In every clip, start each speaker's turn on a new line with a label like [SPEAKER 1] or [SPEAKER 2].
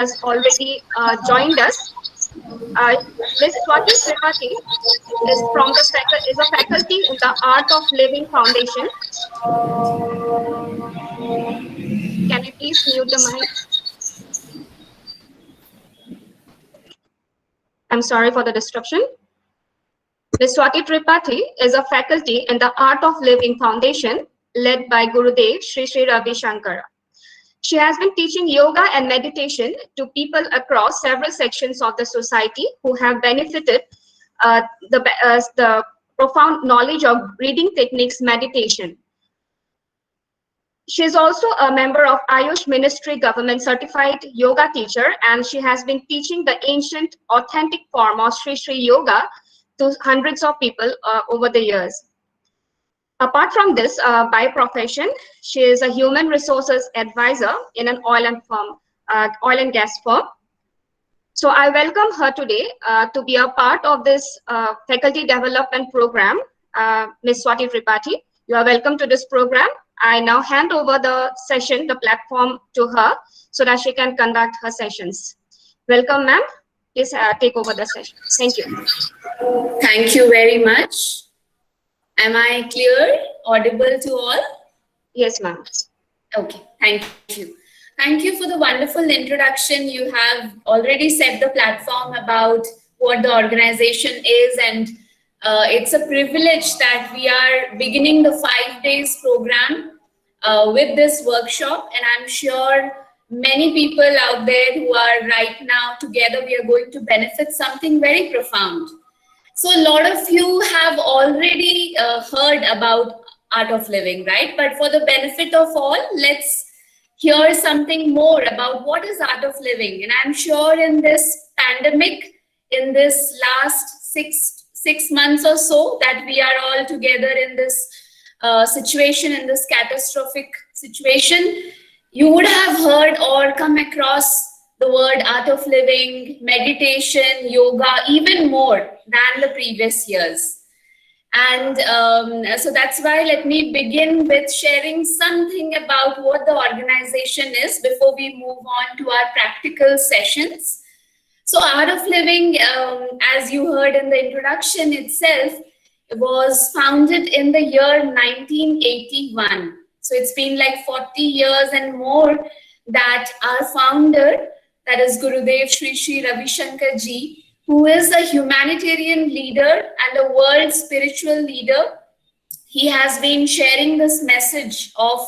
[SPEAKER 1] has already joined us. Uh, Ms. Swati Tripathy is a faculty in the Art of Living Foundation. Can you please mute the mic? I'm sorry for the disruption. Ms. Swati Tripathy is a faculty in the Art of Living Foundation led by Gurudev Sri Sri Ravi Shankara. She has been teaching yoga and meditation to people across several sections of the society who have benefited the profound knowledge of breathing techniques meditation. She is also a member of Ayush Ministry Government Certified Yoga Teacher, and she has been teaching the ancient, authentic form of Sri Sri Yoga to hundreds of people over the years. Apart from this, by profession, she is a human resources advisor in an oil and gas firm. So I welcome her today to be a part of this faculty development program. Ms. Swati Tripathy, you are welcome to this program. I now hand over the session, the platform to her so that she can conduct her sessions. Welcome, ma'am. Please take over the session. Thank you.
[SPEAKER 2] Thank you very much. Am I clear, audible to all?
[SPEAKER 1] Yes, ma'am.
[SPEAKER 2] Okay, thank you. Thank you for the wonderful introduction. You have already set the platform about what the organization is, and it's a privilege that we are beginning the 5 days program with this workshop, and I'm sure many people out there who are right now together, we are going to benefit something very profound. So a lot of you have already heard about Art of Living, right? But for the benefit of all, let's hear something more about what is Art of Living. And I'm sure in this pandemic, in this last six months or so that we are all together in this situation, in this catastrophic situation, you would have heard or come across the word Art of Living, meditation, yoga, even more than the previous years. And so that's why let me begin with sharing something about what the organization is before we move on to our practical sessions. So Art of Living, as you heard in the introduction itself, was founded in the year 1981. So it's been like 40 years and more that our founder, that is Gurudev Sri Sri Ravi Shankar Ji, who is a humanitarian leader and a world spiritual leader. He has been sharing this message of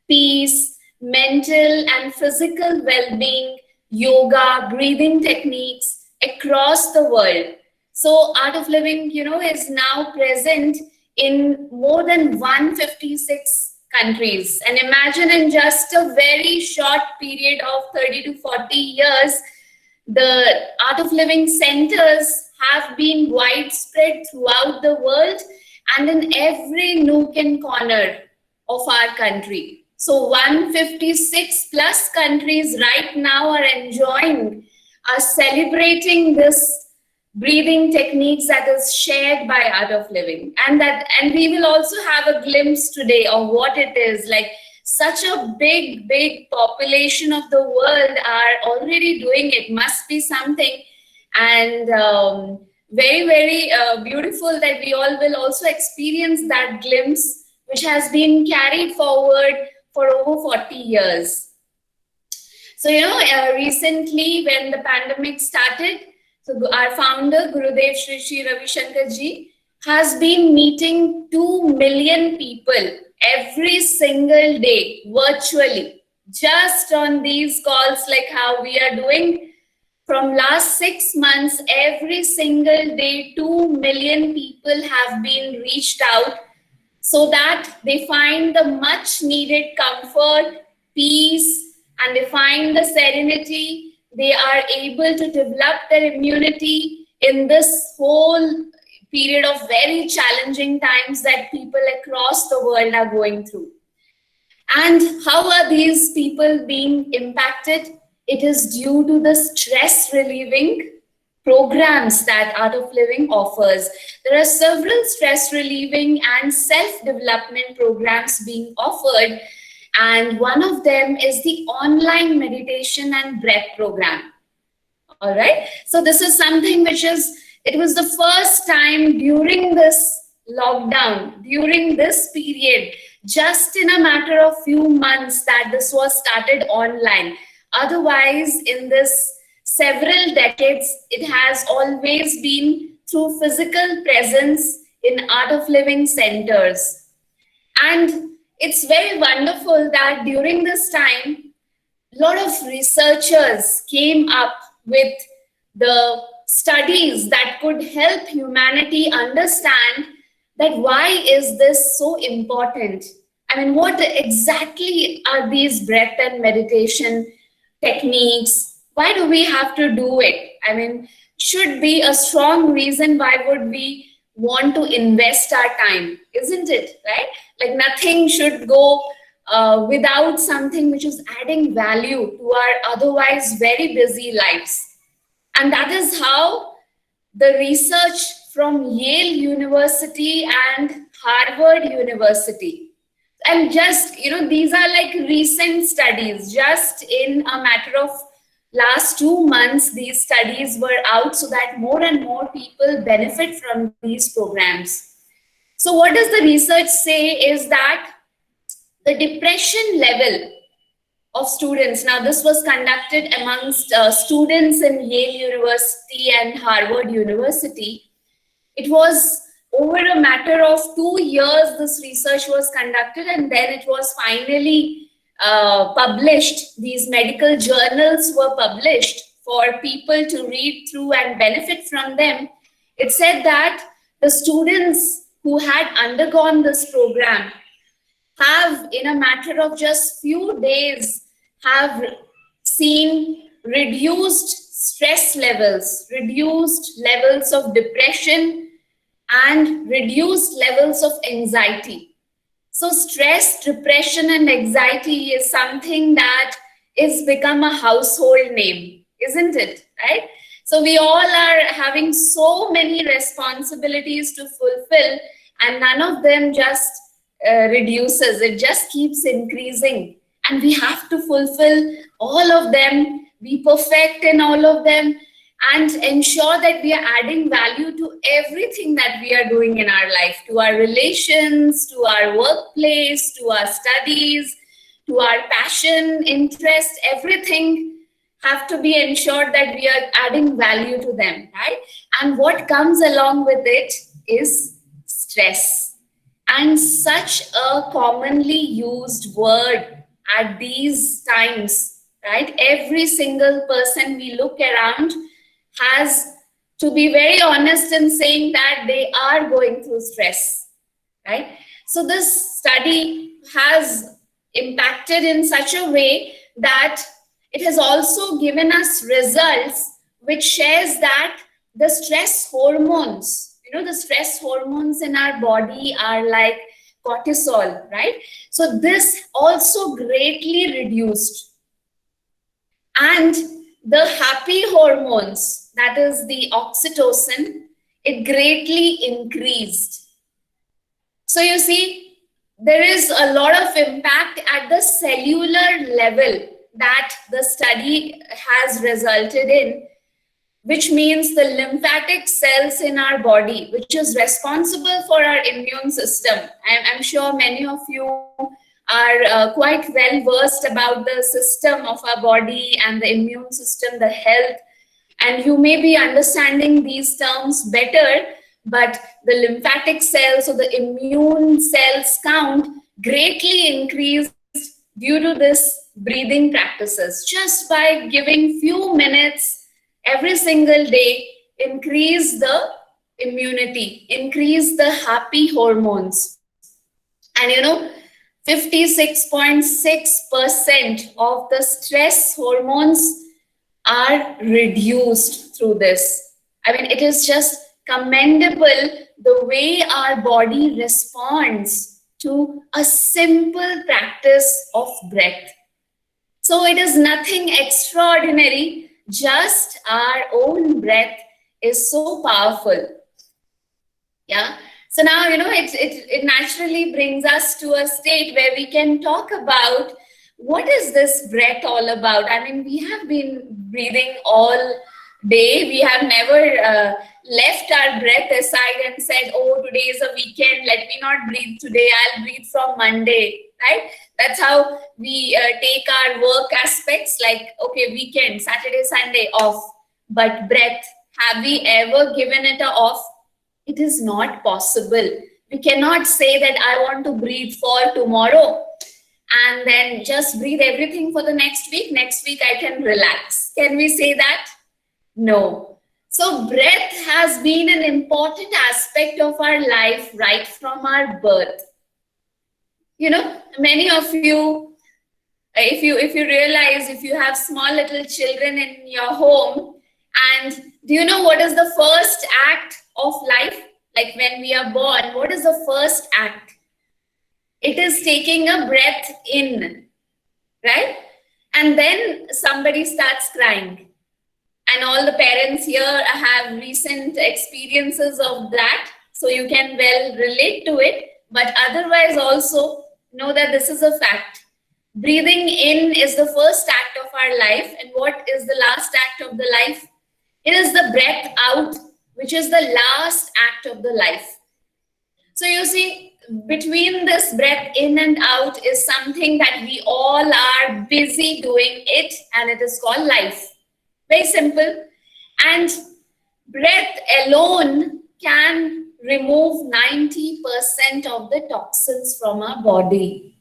[SPEAKER 2] peace, mental and physical well-being, yoga, breathing techniques across the world. So Art of Living, is now present in more than 156 countries. And imagine in just a very short period of 30 to 40 years, the Art of Living centers have been widespread throughout the world and in every nook and corner of our country. So 156 plus countries right now are celebrating this breathing techniques that is shared by Art of Living. And we will also have a glimpse today of what it is. Like, such a big population of the world are already doing it. Must be something. And very beautiful that we all will also experience that glimpse, which has been carried forward for over 40 years. So, recently when the pandemic started, so our founder, Gurudev Sri Sri Ravi Shankar Ji, has been meeting 2 million people every single day, virtually, just on these calls like how we are doing. From last 6 months, every single day, 2 million people have been reached out so that they find the much needed comfort, peace, and they find the serenity. They are able to develop their immunity in this whole period of very challenging times that people across the world are going through. And how are these people being impacted? It is due to the stress relieving programs that Art of Living offers. There are several stress relieving and self-development programs being offered. And one of them is the online meditation and breath program. All right. So this is something which it was the first time during this lockdown, during this period, just in a matter of few months that this was started online. Otherwise, in this several decades, it has always been through physical presence in art of living centers. And it's very wonderful that during this time, a lot of researchers came up with the studies that could help humanity understand that why is this so important? I mean, what exactly are these breath and meditation techniques? Why do we have to do it? I mean, should be a strong reason why would we want to invest our time, isn't it? Right? Like nothing should go without something which is adding value to our otherwise very busy lives. And that is how the research from Yale University and Harvard University, and just, these are like recent studies, just in a matter of last 2 months, these studies were out so that more and more people benefit from these programs. So what does the research say is that the depression level of students, now this was conducted amongst students in Yale University and Harvard University. It was over a matter of 2 years this research was conducted, and then it was finally published. These medical journals were published for people to read through and benefit from them. It said that the students who had undergone this program have, in a matter of just few days, have seen reduced stress levels, reduced levels of depression, and reduced levels of anxiety. So stress, depression, and anxiety is something that is become a household name, isn't it? Right? So we all are having so many responsibilities to fulfill, and none of them just reduces. It just keeps increasing, and we have to fulfill all of them, be perfect in all of them, and ensure that we are adding value to everything that we are doing in our life, to our relations, to our workplace, to our studies, to our passion, interest, everything have to be ensured that we are adding value to them, right? And what comes along with it is stress. And such a commonly used word at these times, right? Every single person we look around has to be very honest in saying that they are going through stress, right? So this study has impacted in such a way that it has also given us results which shares that the stress hormones, the stress hormones in our body are like cortisol, right? So this also greatly reduced. And the happy hormones, that is the oxytocin, it greatly increased. So you see, there is a lot of impact at the cellular level that the study has resulted in, which means the lymphatic cells in our body, which is responsible for our immune system. I'm sure many of you are quite well versed about the system of our body and the immune system, the health, and you may be understanding these terms better, but the lymphatic cells or the immune cells count greatly increased due to this breathing practices. Just by giving few minutes every single day, increase the immunity, increase the happy hormones. And 56.6% of the stress hormones are reduced through this. I mean, it is just commendable the way our body responds to a simple practice of breath. So it is nothing extraordinary, just our own breath is so powerful. Yeah. So now, it naturally brings us to a state where we can talk about what is this breath all about. I mean, we have been breathing all day. We have never left our breath aside and said, oh, today is a weekend, let me not breathe today, I'll breathe from Monday, right? That's how we take our work aspects, like, okay, weekend, Saturday, Sunday off. But breath, have we ever given it a off? It is not possible. We cannot say that I want to breathe for tomorrow and then just breathe everything for the next week. Next week I can relax. Can we say that? No. So breath has been an important aspect of our life right from our birth. Many of you, if you realize, if you have small little children in your home, and do you know what is the first act of life? Like when we are born, what is the first act? It is taking a breath in, right? And then somebody starts crying. And all the parents here have recent experiences of that, so you can well relate to it. But otherwise also know that this is a fact. Breathing in is the first act of our life. And what is the last act of the life? It is the breath out, which is the last act of the life. So you see, between this breath in and out is something that we all are busy doing it, and it is called life. Very simple. And breath alone can remove 90% of the toxins from our body.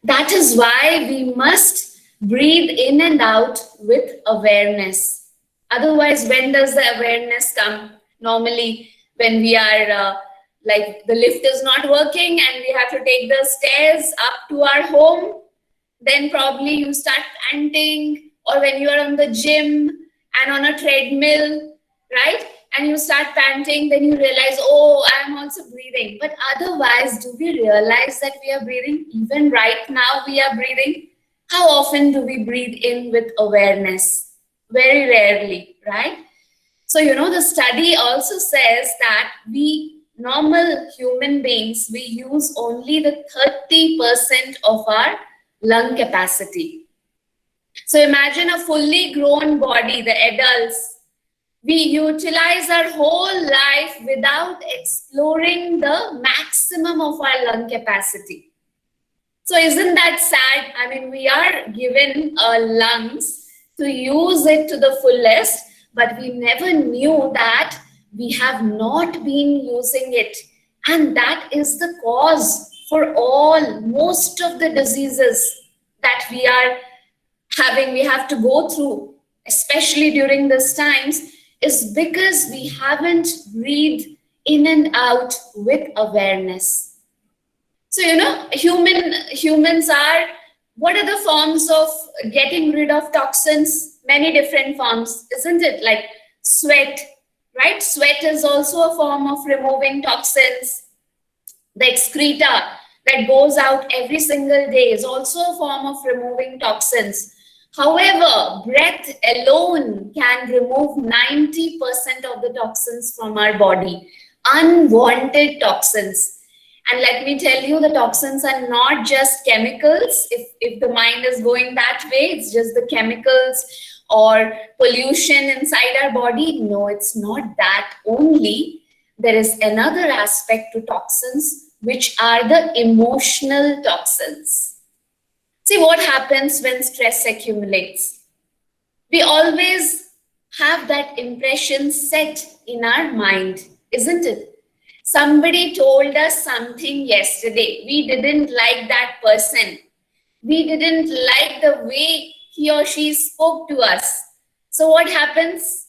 [SPEAKER 2] That is why we must breathe in and out with awareness. Otherwise, when does the awareness come? Normally, when we are like the lift is not working and we have to take the stairs up to our home, then probably you start panting, or when you are on the gym and on a treadmill, right? And you start panting, then you realize, oh, I'm also breathing. But otherwise, do we realize that we are breathing? Even right now, we are breathing. How often do we breathe in with awareness? Very rarely, right? So, the study also says that we normal human beings, we use only the 30% of our lung capacity. So imagine a fully grown body, the adults. We utilize our whole life without exploring the maximum of our lung capacity. So isn't that sad? I mean, we are given lungs to use it to the fullest, but we never knew that we have not been using it. And that is the cause for most of the diseases that we are having, we have to go through, especially during these times, is because we haven't breathed in and out with awareness. So, humans are, what are the forms of getting rid of toxins? Many different forms, isn't it? Like sweat, right? Sweat is also a form of removing toxins. The excreta that goes out every single day is also a form of removing toxins. However, breath alone can remove 90% of the toxins from our body, unwanted toxins. And let me tell you, the toxins are not just chemicals. If the mind is going that way, it's just the chemicals or pollution inside our body. No, it's not that only. There is another aspect to toxins, which are the emotional toxins. See what happens when stress accumulates. We always have that impression set in our mind, isn't it? Somebody told us something yesterday. We didn't like that person. We didn't like the way he or she spoke to us. So what happens?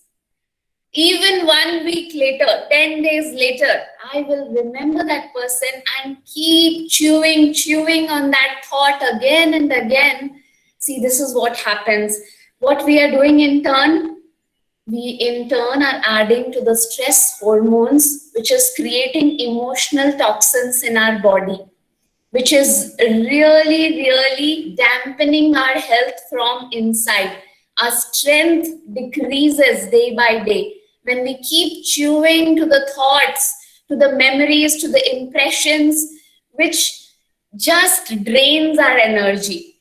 [SPEAKER 2] Even 1 week later, 10 days later, I will remember that person and keep chewing on that thought again and again. See, this is what happens. What we are doing in turn, we in turn are adding to the stress hormones, which is creating emotional toxins in our body, which is really dampening our health from inside. Our strength decreases day by day. When we keep chewing to the thoughts, to the memories, to the impressions, which just drains our energy.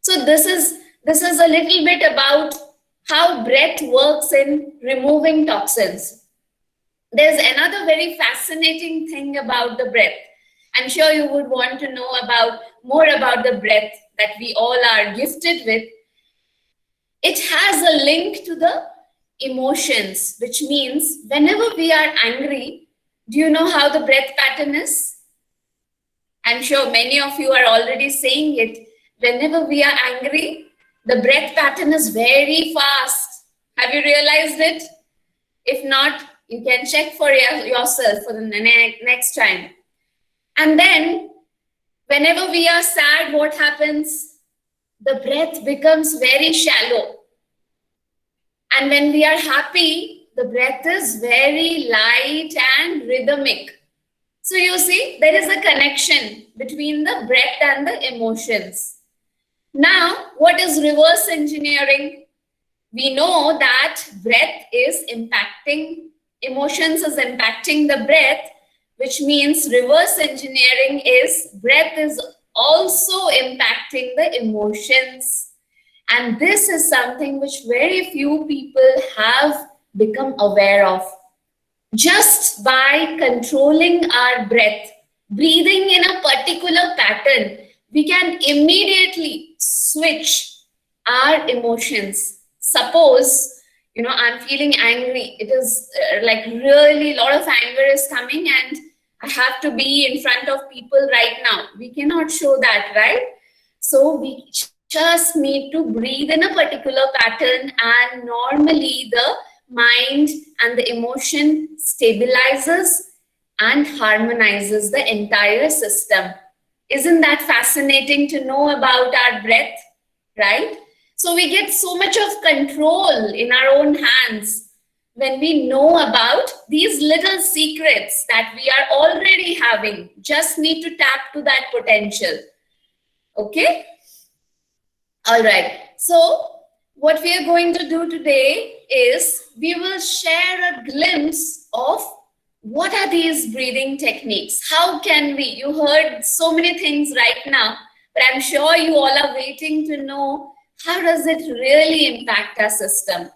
[SPEAKER 2] So this is a little bit about how breath works in removing toxins. There's another very fascinating thing about the breath. I'm sure you would want to know more about the breath that we all are gifted with. It has a link to the emotions, which means whenever we are angry, do you know how the breath pattern is? I'm sure many of you are already saying it. Whenever we are angry, the breath pattern is very fast. Have you realized it? If not, you can check for yourself for the next time. And then, whenever we are sad, what happens? The breath becomes very shallow. And when we are happy, the breath is very light and rhythmic. So you see, there is a connection between the breath and the emotions. Now, what is reverse engineering? We know that breath is impacting, emotions is impacting the breath, which means reverse engineering is breath is also impacting the emotions. And this is something which very few people have become aware of. Just by controlling our breath, breathing in a particular pattern, we can immediately switch our emotions. Suppose, I'm feeling angry. It is like really a lot of anger is coming and I have to be in front of people right now. We cannot show that, right? So we just need to breathe in a particular pattern, and normally the mind and the emotion stabilizes and harmonizes the entire system. Isn't that fascinating to know about our breath, right? So we get so much of control in our own hands when we know about these little secrets that we are already having. Just need to tap to that potential. Okay? All right. So what we are going to do today is we will share a glimpse of what are these breathing techniques. How can we? You heard so many things right now, but I'm sure you all are waiting to know how does it really impact our system.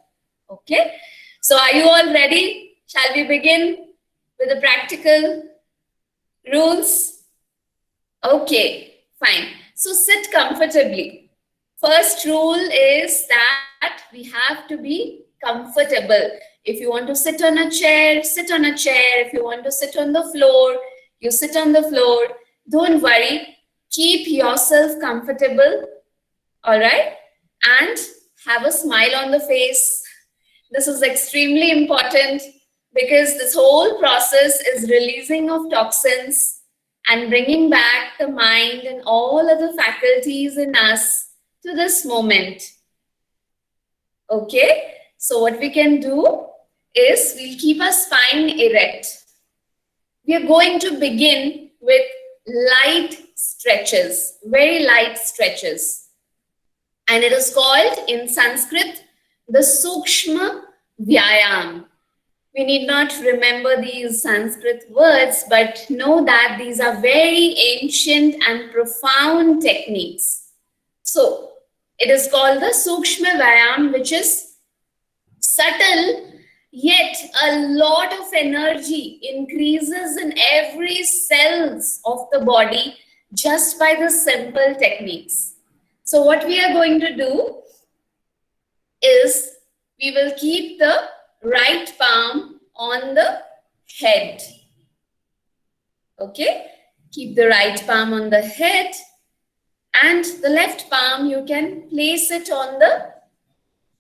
[SPEAKER 2] Okay. So are you all ready? Shall we begin with the practical rules? Okay, fine. So sit comfortably. First rule is that we have to be comfortable. If you want to sit on a chair, sit on a chair. If you want to sit on the floor, you sit on the floor. Don't worry. Keep yourself comfortable. All right? And have a smile on the face. This is extremely important because this whole process is releasing of toxins and bringing back the mind and all other faculties in us to this moment. Okay, so what we can do is we'll keep our spine erect. We are going to begin with light stretches, very light stretches. And it is called in Sanskrit the Sukshma Vyayam. We need not remember these Sanskrit words, but know that these are very ancient and profound techniques. So it is called the Sukshma Vyayam, which is subtle, yet a lot of energy increases in every cells of the body just by the simple techniques. So what we are going to do is we will keep the right palm on the head. Okay, keep the right palm on the head, and the left palm you can place it on the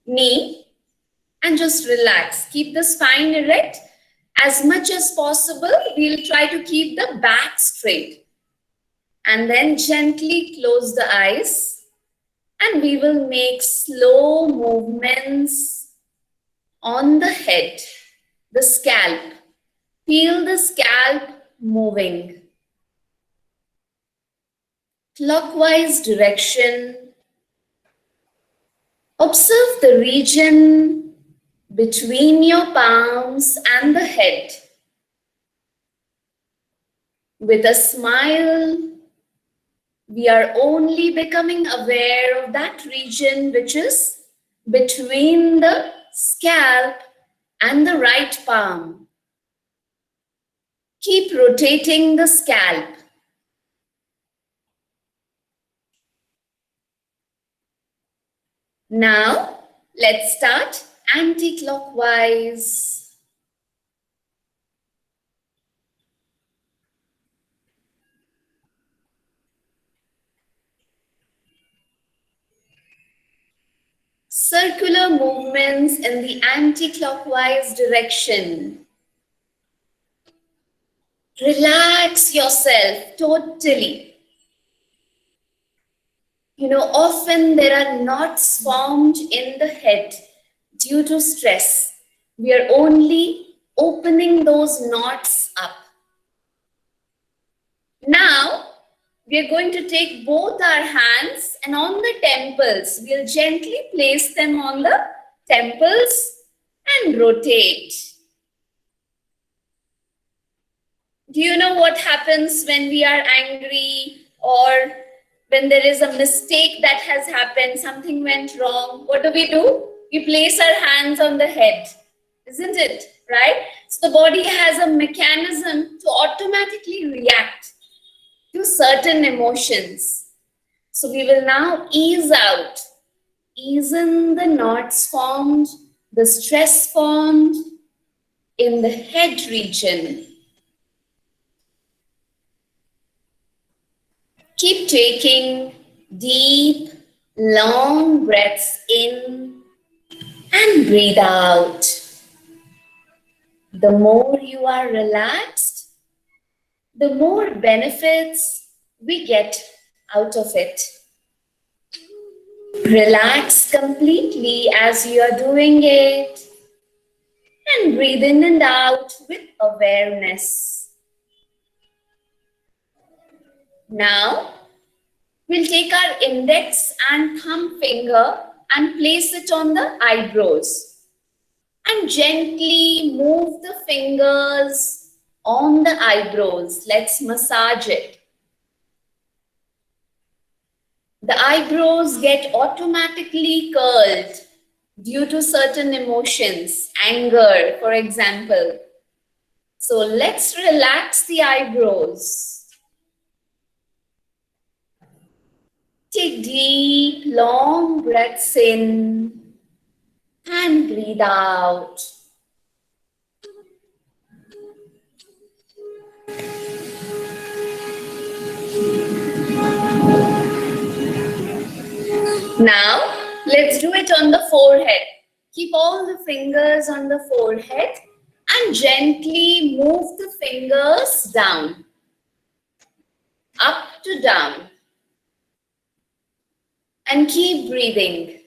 [SPEAKER 2] knee and just relax. Keep the spine erect as much as possible. We'll try to keep the back straight, and then gently close the eyes. And we will make slow movements on the head, the scalp. Feel the scalp moving. Clockwise direction. Observe the region between your palms and the head. With a smile, we are only becoming aware of that region which is between the scalp and the right palm. Keep rotating the scalp. Now, let's start anti-clockwise. Circular movements in the anti-clockwise direction. Relax yourself totally. You know, often there are knots formed in the head due to stress. We are only opening those knots up. Now, we are going to take both our hands and on the temples, we'll gently place them on the temples and rotate. Do you know what happens when we are angry or when there is a mistake that has happened, something went wrong? What do? We place our hands on the head, isn't it? Right? So the body has a mechanism to automatically react to certain emotions. So we will now ease out, ease in the knots formed, the stress formed in the head region. Keep taking deep, long breaths in and breathe out. The more you are relaxed, the more benefits we get out of it. Relax completely as you are doing it and breathe in and out with awareness. Now, we'll take our index and thumb finger and place it on the eyebrows and gently move the fingers on the eyebrows. Let's massage it. The eyebrows get automatically curled due to certain emotions, anger, for example. So let's relax the eyebrows. Take deep, long breaths in and breathe out. Now, let's do it on the forehead. Keep all the fingers on the forehead and gently move the fingers down, up to down. And keep breathing.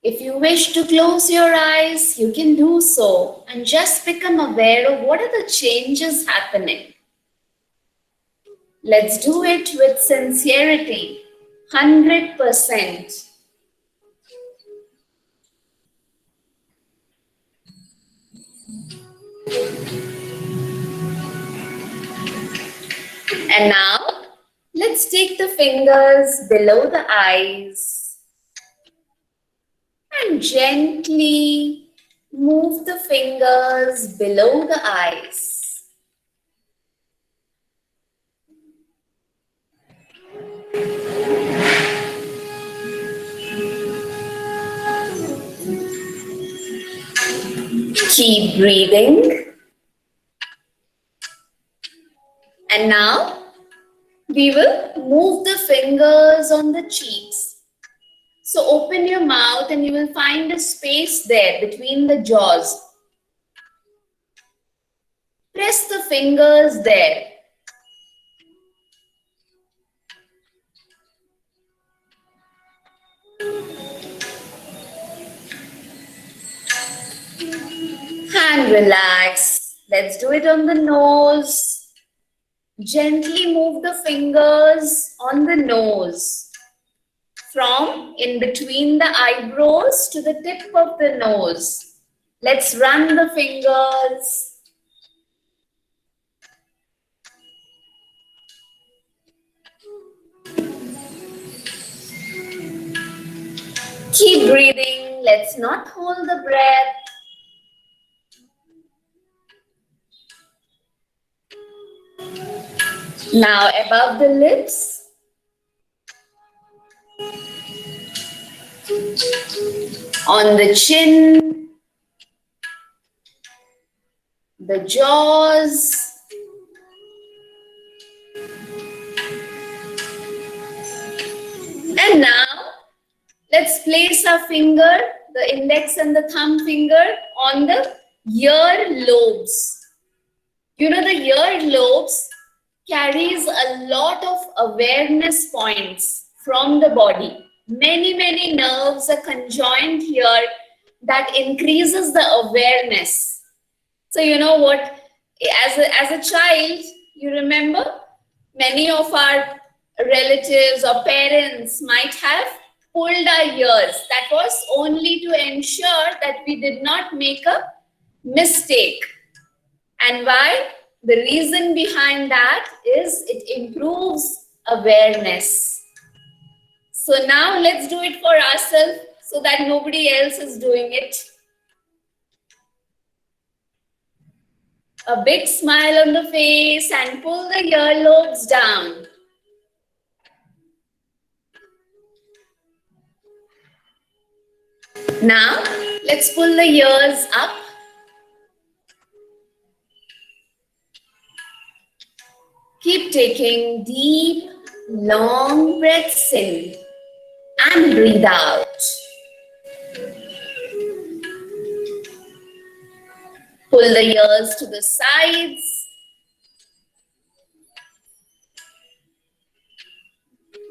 [SPEAKER 2] If you wish to close your eyes, you can do so and just become aware of what are the changes happening. Let's do it with sincerity, 100%. And now, let's take the fingers below the eyes and gently move the fingers below the eyes. Keep breathing. And now, we will move the fingers on the cheeks. So open your mouth and you will find a space there between the jaws. Press the fingers there. And relax. Let's do it on the nose. Gently move the fingers on the nose. From in between the eyebrows to the tip of the nose. Let's run the fingers. Keep breathing. Let's not hold the breath. Now above the lips, on the chin, the jaws, and now let's place our finger, the index and the thumb finger, on the ear lobes. You know, the ear lobes carries a lot of awareness points from the body. Many nerves are conjoined here that increases the awareness. So you know what, as a child, you remember many of our relatives or parents might have pulled our ears. That was only to ensure that we did not make a mistake. And why? The reason behind that is it improves awareness. So now let's do it for ourselves so that nobody else is doing it. A big smile on the face and pull the earlobes down. Now let's pull the ears up. Keep taking deep, long breaths in and breathe out. Pull the ears to the sides.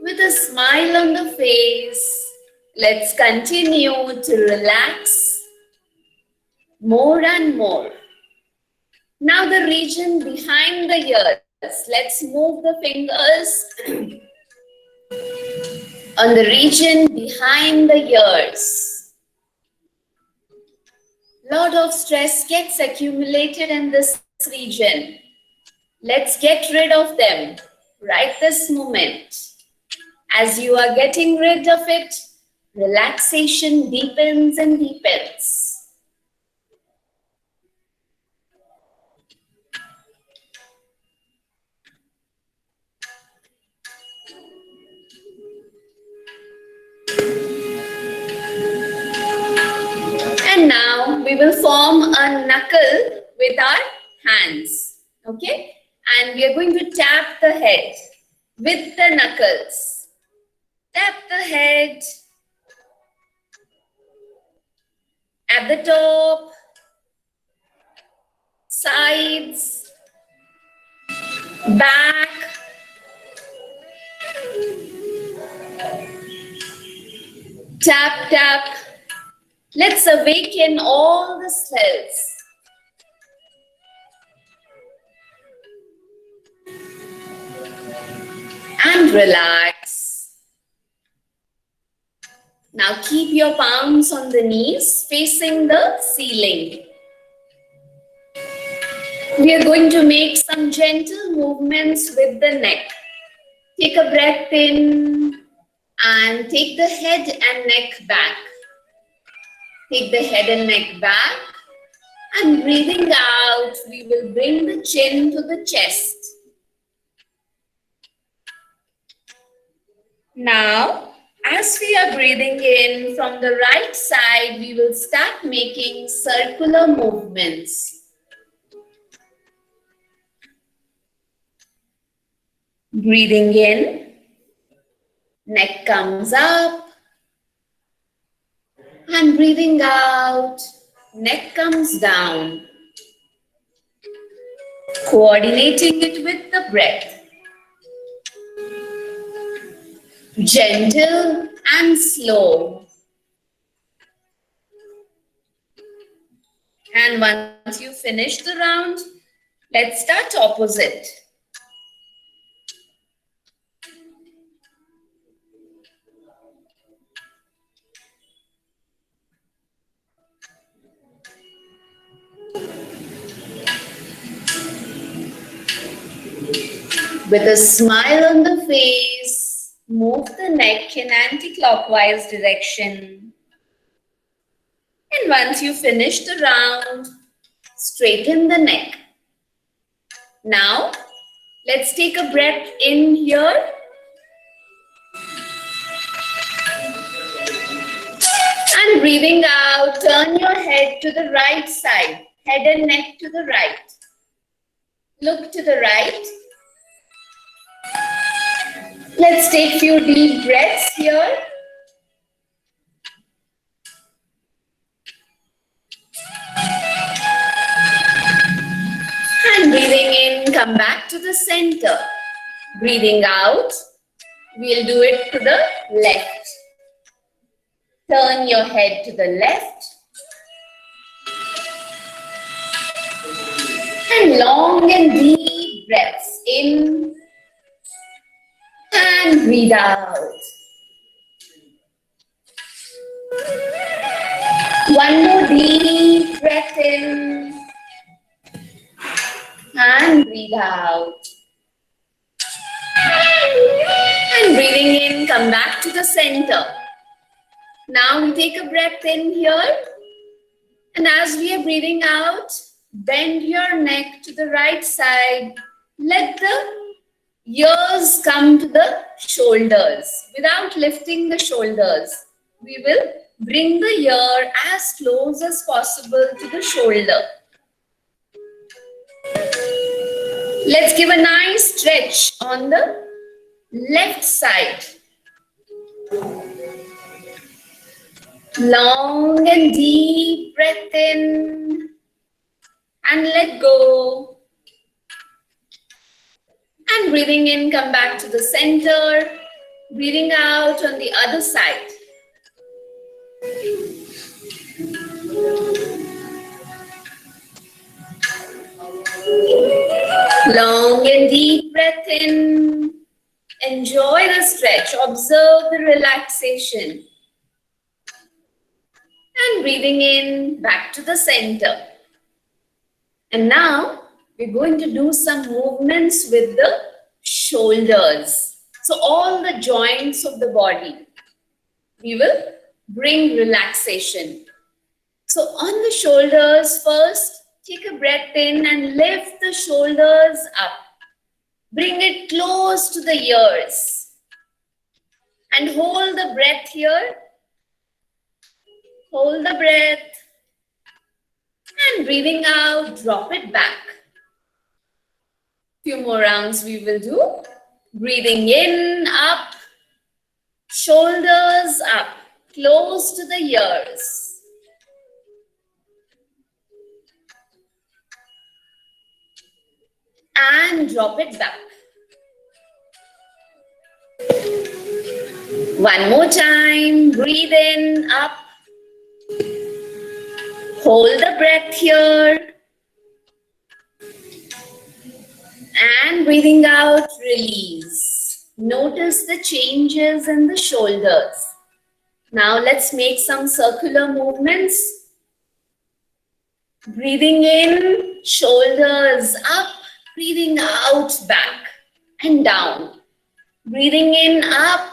[SPEAKER 2] With a smile on the face, let's continue to relax more and more. Now the region behind the ears. Let's move the fingers on the region behind the ears. Lot of stress gets accumulated in this region. Let's get rid of them right this moment. As you are getting rid of it, relaxation deepens and deepens. And now we will form a knuckle with our hands, okay? And we are going to tap the head with the knuckles. Tap the head at the top, sides, back, tap, tap. Let's awaken all the cells. And relax. Now keep your palms on the knees facing the ceiling. We are going to make some gentle movements with the neck. Take a breath in and take the head and neck back. Take the head and neck back, and breathing out, we will bring the chin to the chest. Now, as we are breathing in from the right side, we will start making circular movements. Breathing in, neck comes up. And breathing out, neck comes down. Coordinating it with the breath. Gentle and slow. And once you finish the round, let's start opposite. With a smile on the face, move the neck in anti-clockwise direction. And once you finish the round, straighten the neck. Now, let's take a breath in here. And breathing out, turn your head to the right side, head and neck to the right. Look to the right. Let's take a few deep breaths here. And breathing in, come back to the center. Breathing out, we'll do it to the left. Turn your head to the left. And long and deep breaths in and breathe out. One more deep breath in and breathe out. And breathing in, come back to the center. Now we take a breath in here. And as we are breathing out, bend your neck to the right side. Let the ears come to the shoulders. Without lifting the shoulders, we will bring the ear as close as possible to the shoulder. Let's give a nice stretch on the left side. Long and deep breath in and let go. And breathing in, come back to the center. Breathing out on the other side. Long and deep breath in. Enjoy the stretch. Observe the relaxation. And breathing in, back to the center. And now, we're going to do some movements with the shoulders. So all the joints of the body, we will bring relaxation. So on the shoulders first, take a breath in and lift the shoulders up. Bring it close to the ears. And hold the breath here. Hold the breath. And breathing out, drop it back. Few more rounds we will do. Breathing in, up, shoulders up, close to the ears. And drop it back. One more time. Breathe in, up. Hold the breath here. And breathing out, release. Notice the changes in the shoulders. Now let's make some circular movements. Breathing in, shoulders up. Breathing out, back and down. Breathing in, up.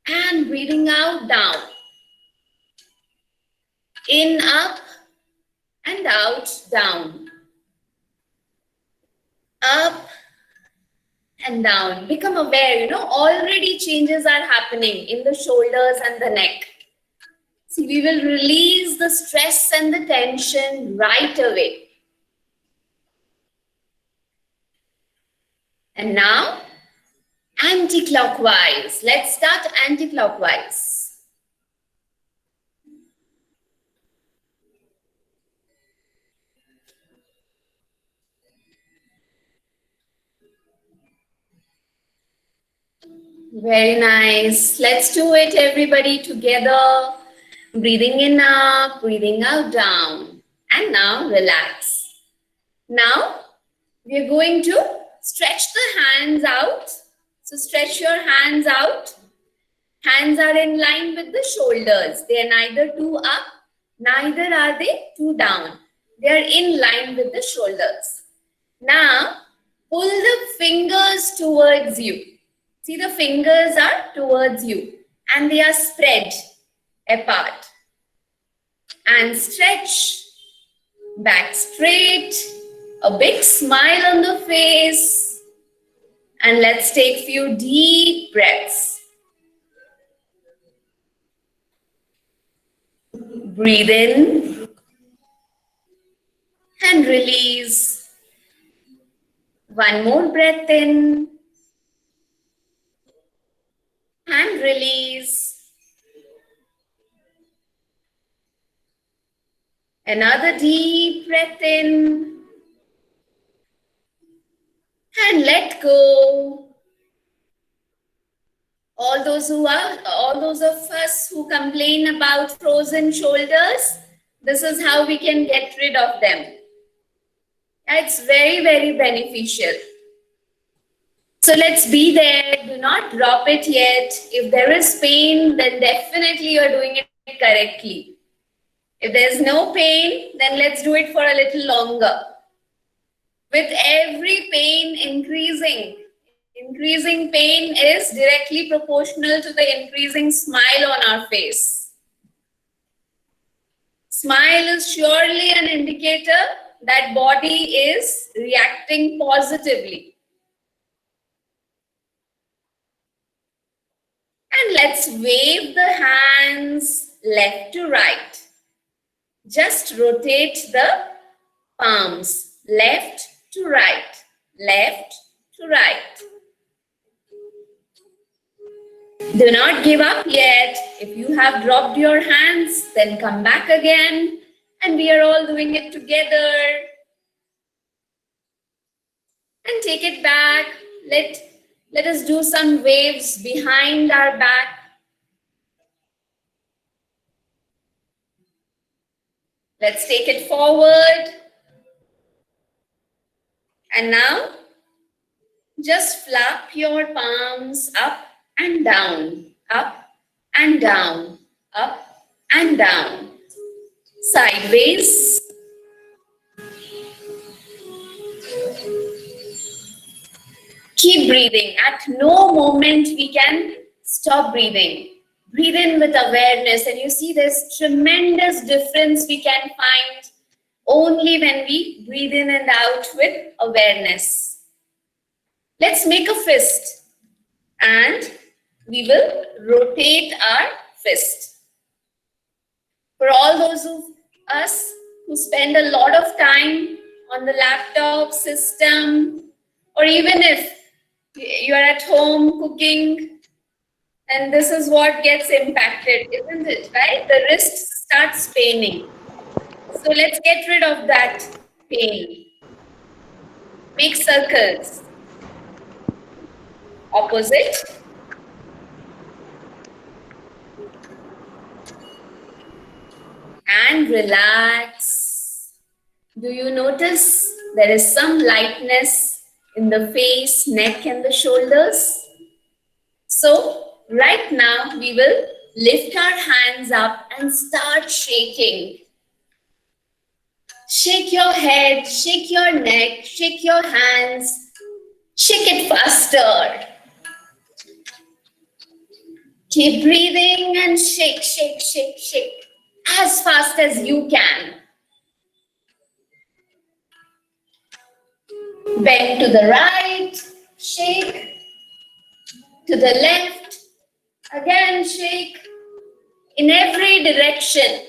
[SPEAKER 2] And breathing out, down. In, up, and out, down. Up and down. Become aware, already changes are happening in the shoulders and the neck. See, we will release the stress and the tension right away. And now, anti-clockwise. Let's start anti-clockwise. Very nice. Let's do it, everybody, together. Breathing in up, breathing out, down. And now, relax. Now, we're going to stretch the hands out. So, stretch your hands out. Hands are in line with the shoulders. They are neither too up, neither are they too down. They are in line with the shoulders. Now, pull the fingers towards you. See, the fingers are towards you and they are spread apart. Hands stretch, back straight, a big smile on the face. And let's take few deep breaths. Breathe in and release. One more breath in and release. Another deep breath in and let go. All those of us who complain about frozen shoulders, this is how we can get rid of them. It's very, very beneficial. So let's be there. Do not drop it yet. If there is pain, then definitely you're doing it correctly. If there's no pain, then let's do it for a little longer. With every pain increasing pain is directly proportional to the increasing smile on our face. Smile is surely an indicator that body is reacting positively. And let's wave the hands left to right. Just rotate the palms left to right, left to right. Do not give up yet. If you have dropped your hands, then come back again and we are all doing it together. And take it back. Let us do some waves behind our back. Let's take it forward. And now, just flap your palms up and down, up and down, up and down. Sideways. Keep breathing. At no moment we can stop breathing. Breathe in with awareness, and you see this tremendous difference we can find only when we breathe in and out with awareness. Let's make a fist and we will rotate our fist. For all those of us who spend a lot of time on the laptop system, or even if you are at home cooking, and this is what gets impacted, isn't it, right? The wrist starts paining. So let's get rid of that pain. Make circles. Opposite. And relax. Do you notice there is some lightness in the face, neck, and the shoulders? So right now we will lift our hands up and start shaking. Shake your head, shake your neck, shake your hands, shake it faster. Keep breathing and shake, shake, shake, shake as fast as you can. Bend to the right, shake. To the left, again shake. In every direction.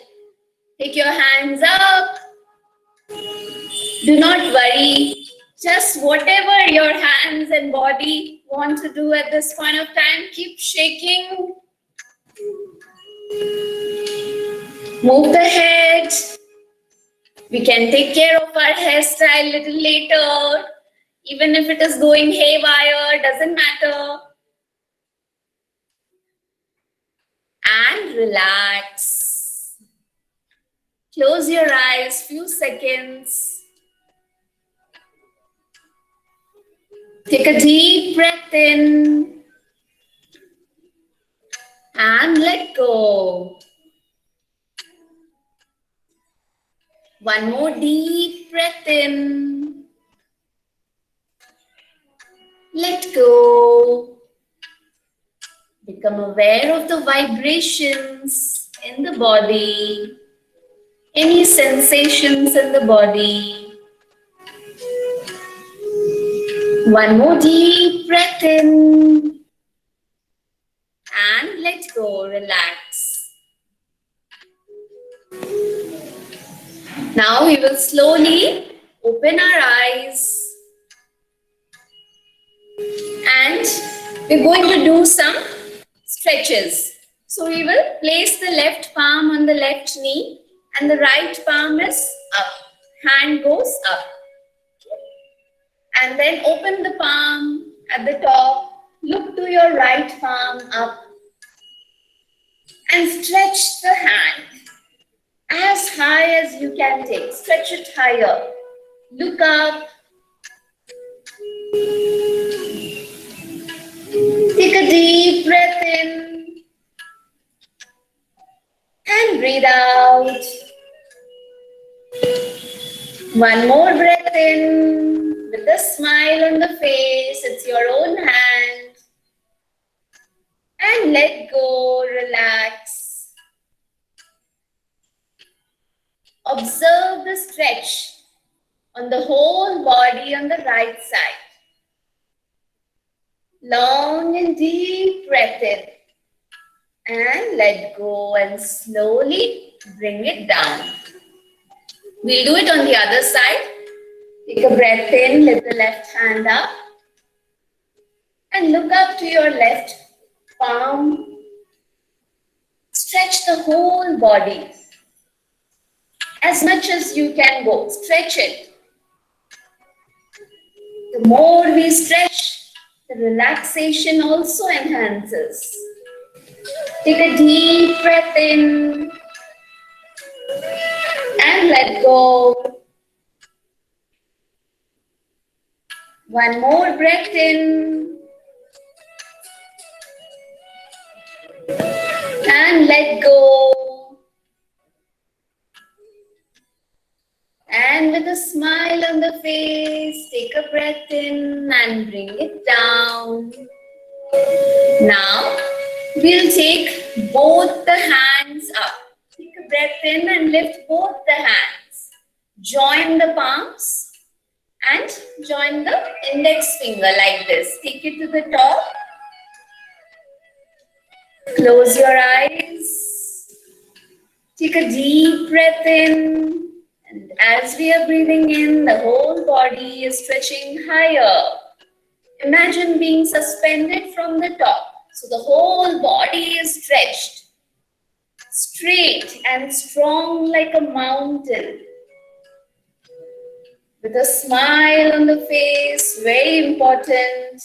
[SPEAKER 2] Take your hands up. Do not worry. Just whatever your hands and body want to do at this point of time, keep shaking. Move the head. We can take care of our hairstyle a little later. Even if it is going haywire, doesn't matter. And relax. Close your eyes, few seconds. Take a deep breath in and let go. One more deep breath in. Let go. Become aware of the vibrations in the body. Any sensations in the body. One more deep breath in and let go, relax. Now we will slowly open our eyes and we're going to do some stretches. So we will place the left palm on the left knee and the right palm is up. Hand goes up. And then open the palm at the top. Look to your right palm up and stretch the hand as high as you can take. Stretch it higher. Look up. Take a deep breath in and breathe out. One more breath in with a smile on the face. It's your own hand. And let go, relax. Observe the stretch on the whole body on the right side. Long and deep breath in and let go and slowly bring it down. We'll do it on the other side. Take a breath in, lift the left hand up and look up to your left palm. Stretch the whole body as much as you can go. Stretch it. The more we stretch, the relaxation also enhances. Take a deep breath in and let go. One more breath in and let go. And with a smile on the face, take a breath in and bring it down. Now, we'll take both the hands up. Take a breath in and lift both the hands. Join the palms and join the index finger like this. Take it to the top. Close your eyes. Take a deep breath in. And as we are breathing in, the whole body is stretching higher. Imagine being suspended from the top. So the whole body is stretched, straight and strong like a mountain. With a smile on the face, very important.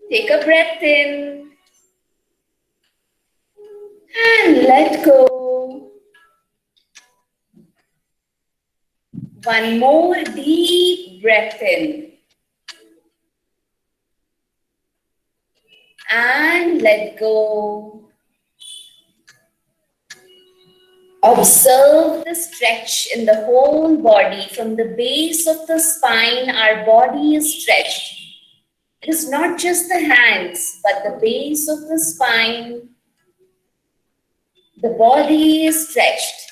[SPEAKER 2] Take a breath in and let go. One more deep breath in and let go. Observe the stretch in the whole body. From the base of the spine, our body is stretched. It is not just the hands, but the base of the spine. The body is stretched.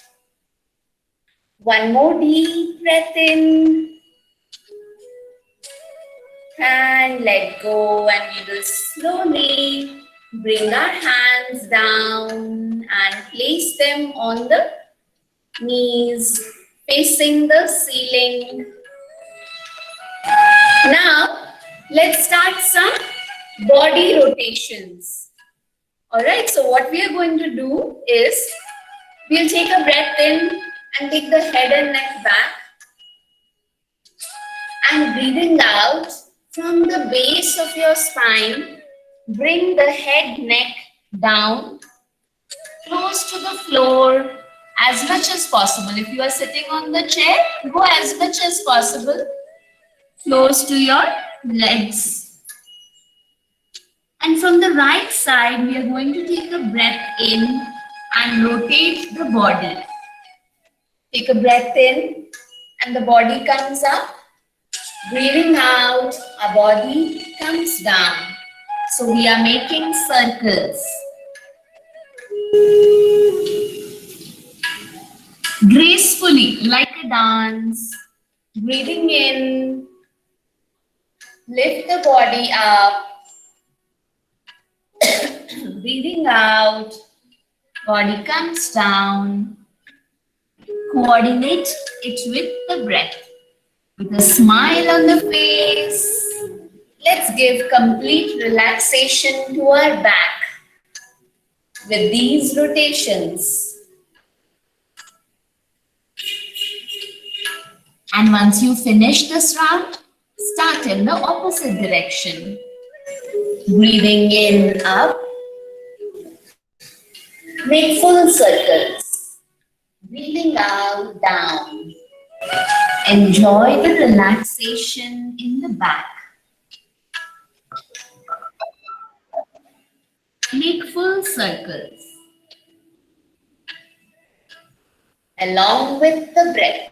[SPEAKER 2] One more deep breath in and let go, and we will slowly bring our hands down and place them on the knees facing the ceiling. Now let's start some body rotations. Alright, so what we are going to do is we'll take a breath in and take the head and neck back, and breathing out from the base of your spine, bring the head, neck down, close to the floor as much as possible. If you are sitting on the chair, go as much as possible close to your legs. And from the right side, we are going to take a breath in and rotate the body. Take a breath in and the body comes up. Breathing out, our body comes down. So we are making circles. gracefully like a dance. Breathing in, lift the body up. Breathing out, body comes down. Coordinate it with the breath. With a smile on the face, let's give complete relaxation to our back with these rotations. And once you finish this round, start in the opposite direction. Breathing in up, make full circles. Breathing out down. Enjoy the relaxation in the back. Make full circles along with the breath.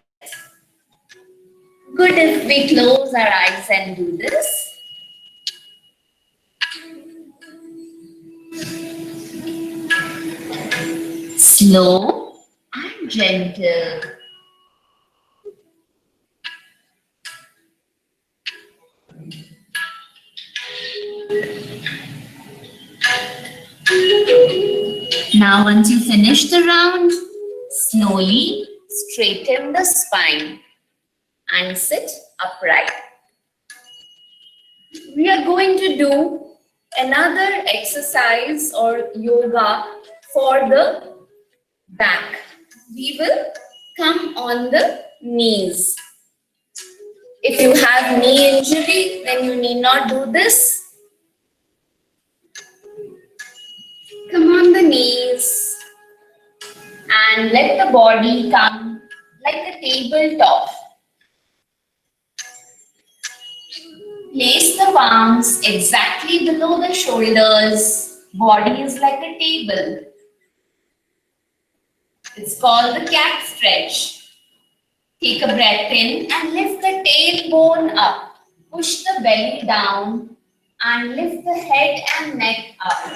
[SPEAKER 2] Good if we close our eyes and do this. Slow and gentle. Now, once you finish the round, slowly straighten the spine and sit upright. We are going to do another exercise or yoga for the back. We will come on the knees. If you have knee injury, then you need not do this. Come on the knees and let the body come like a tabletop. Place the palms exactly below the shoulders. Body is like a table. It's called the cat stretch. Take a breath in and lift the tailbone up. Push the belly down and lift the head and neck up.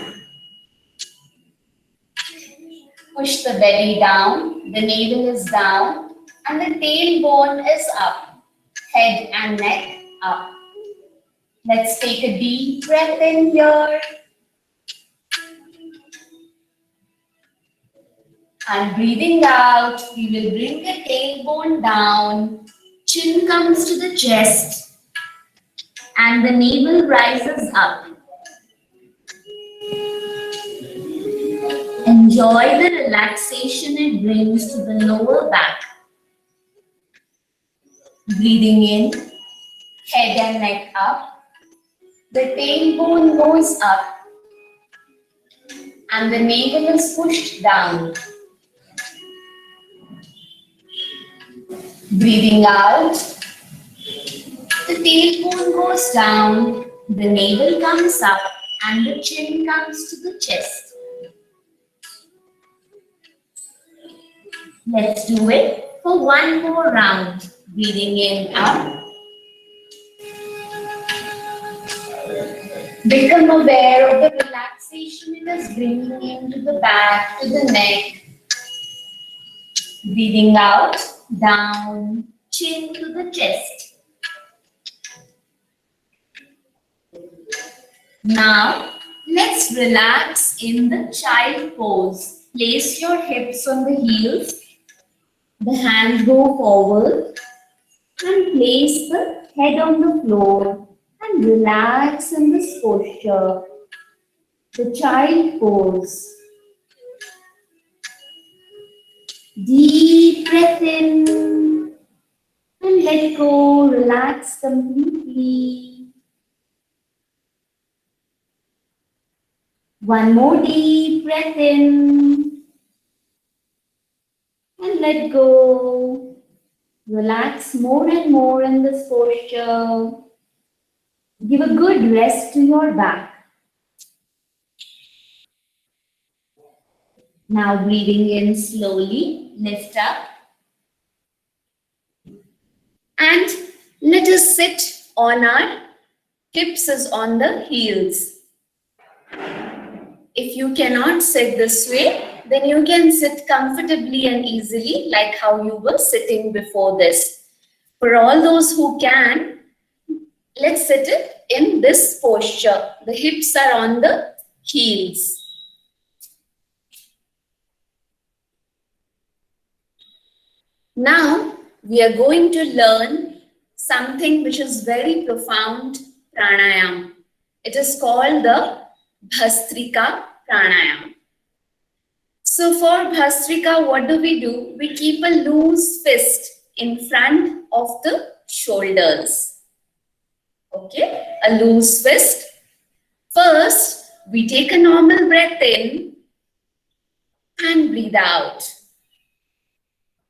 [SPEAKER 2] Push the belly down, the navel is down, and the tailbone is up. Head and neck up. Let's take a deep breath in here. And breathing out, we will bring the tailbone down. Chin comes to the chest. And the navel rises up. Enjoy the relaxation it brings to the lower back. Breathing in, head and neck up. The tailbone goes up. And the navel is pushed down. Breathing out, the tailbone goes down, the navel comes up, and the chin comes to the chest. Let's do it for one more round. Breathing in up. Become aware of the relaxation it is bringing into the back, to the neck. Breathing out, down, chin to the chest. Now, let's relax in the child pose. Place your hips on the heels. The hands go forward and place the head on the floor and relax in this posture. The child pose. Deep breath in and let go, relax completely. One more deep breath in and let go. Relax more and more in this posture. Give a good rest to your back. Now breathing in slowly, lift up. And let us sit on our hips is on the heels. If you cannot sit this way, then you can sit comfortably and easily like how you were sitting before this. For all those who can, let's sit it in this posture. The hips are on the heels. Now, we are going to learn something which is very profound pranayam. It is called the Bhastrika pranayam. So for Bhastrika, what do? We keep a loose fist in front of the shoulders. Okay, a loose fist. First, we take a normal breath in and breathe out.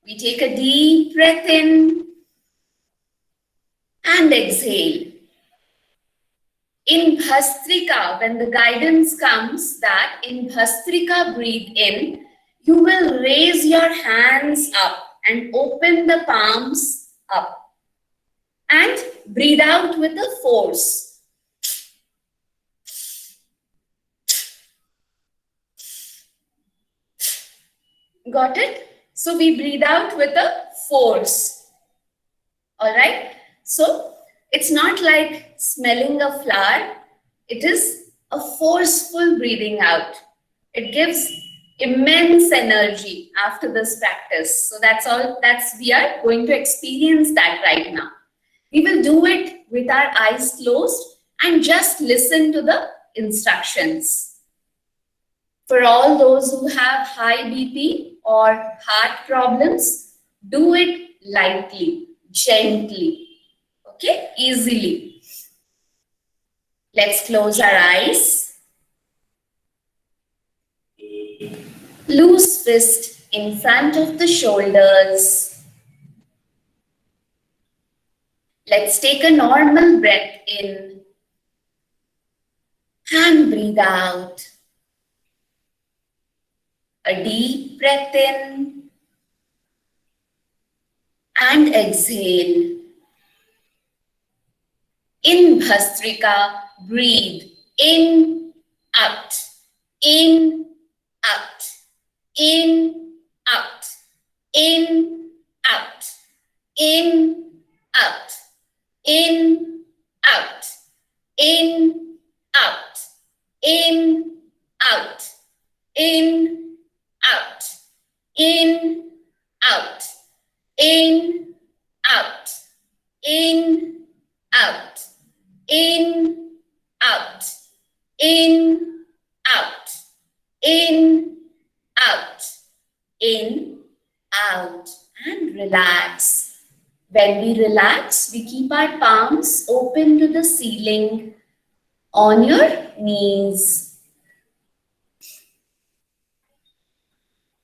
[SPEAKER 2] We take a deep breath in and exhale. In Bhastrika, when the guidance comes that in Bhastrika, breathe in, you will raise your hands up and open the palms up. And breathe out with a force. Got it? So we breathe out with a force. All right? So it's not like smelling a flower. It is a forceful breathing out. It gives immense energy after this practice. So that's all. We are going to experience that right now. We will do it with our eyes closed and just listen to the instructions. For all those who have high BP or heart problems, do it lightly, gently, okay, easily. Let's close our eyes. Loose fist in front of the shoulders. Let's take a normal breath in and breathe out. A deep breath in and exhale. In Bhastrika, breathe in, out, in, out, in, out, in, out, in, out, in, out, in, out, in, out, in, out, in, out, in, out, in, out, in, out, in, out, in, out, in, out, and relax. When we relax, we keep our palms open to the ceiling on your knees.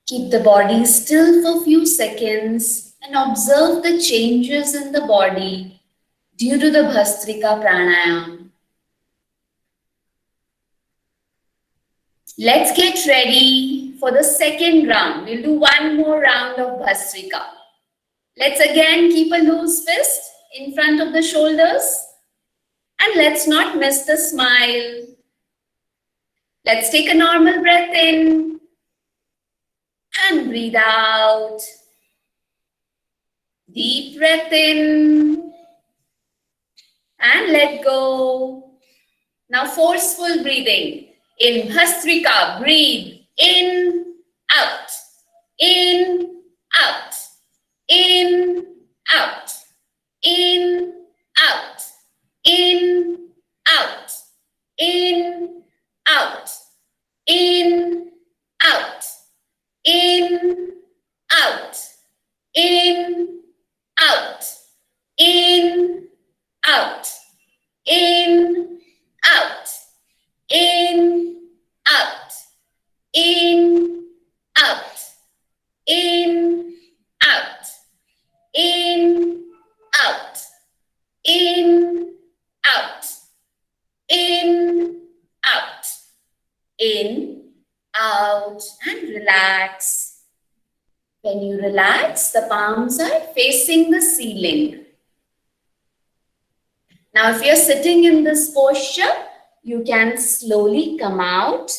[SPEAKER 2] Keep the body still for a few seconds and observe the changes in the body due to the Bhastrika pranayam. Let's get ready for the second round. We'll do one more round of Bhastrika. Let's again keep a loose fist in front of the shoulders. And let's not miss the smile. Let's take a normal breath in and breathe out. Deep breath in and let go. Now forceful breathing. In Bhastrika, breathe in, out, in, out, in, out, in, out, in, out, in, out, in, out, in, out, in, out, in, out, in, out, in, out, in, out, in, out, in, out, in, out, in, out, in, out, and relax. When you relax, the palms are facing the ceiling. Now, if you're sitting in this posture, you can slowly come out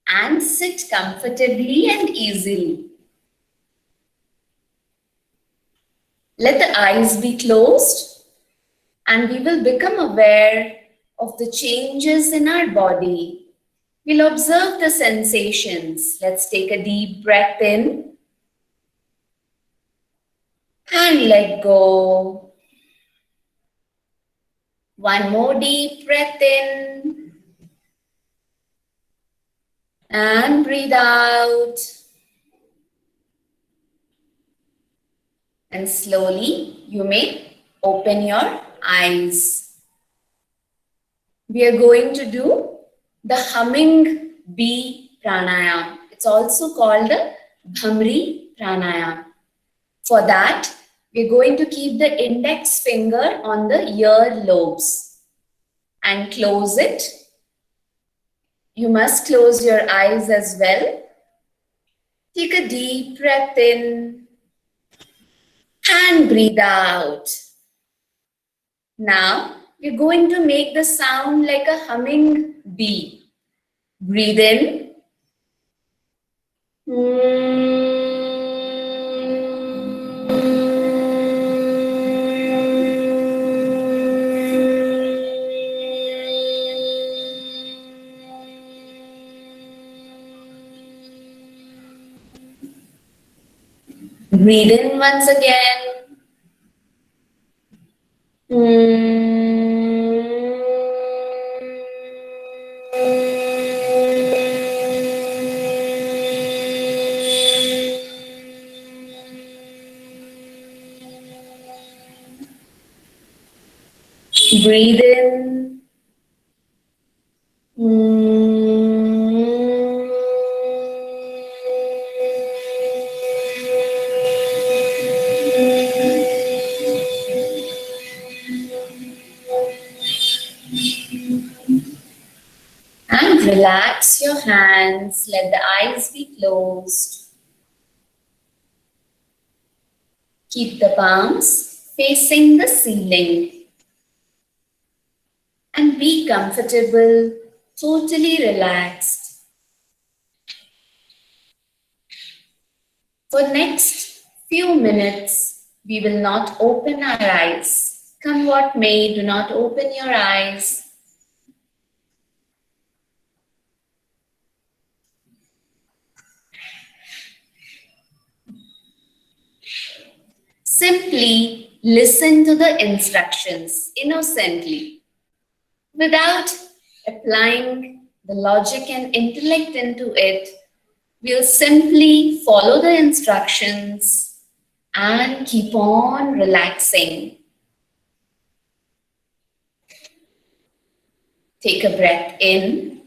[SPEAKER 2] and sit comfortably and easily. Let the eyes be closed and we will become aware of the changes in our body. We'll observe the sensations. Let's take a deep breath in and let go. One more deep breath in and breathe out. And slowly you may open your eyes. We are going to do the humming bee pranayam. It's also called the bhamri pranayam. For that, we're going to keep the index finger on the ear lobes and close it. You must close your eyes as well. Take a deep breath in and breathe out. Now, we're going to make the sound like a humming bee. Breathe in. Breathe in once again. Breathe in. And relax your hands. Let the eyes be closed. Keep the palms facing the ceiling. And be comfortable, totally relaxed. For next few minutes, we will not open our eyes. Come what may, do not open your eyes. Simply listen to the instructions innocently, without applying the logic and intellect into it. We'll simply follow the instructions and keep on relaxing. Take a breath in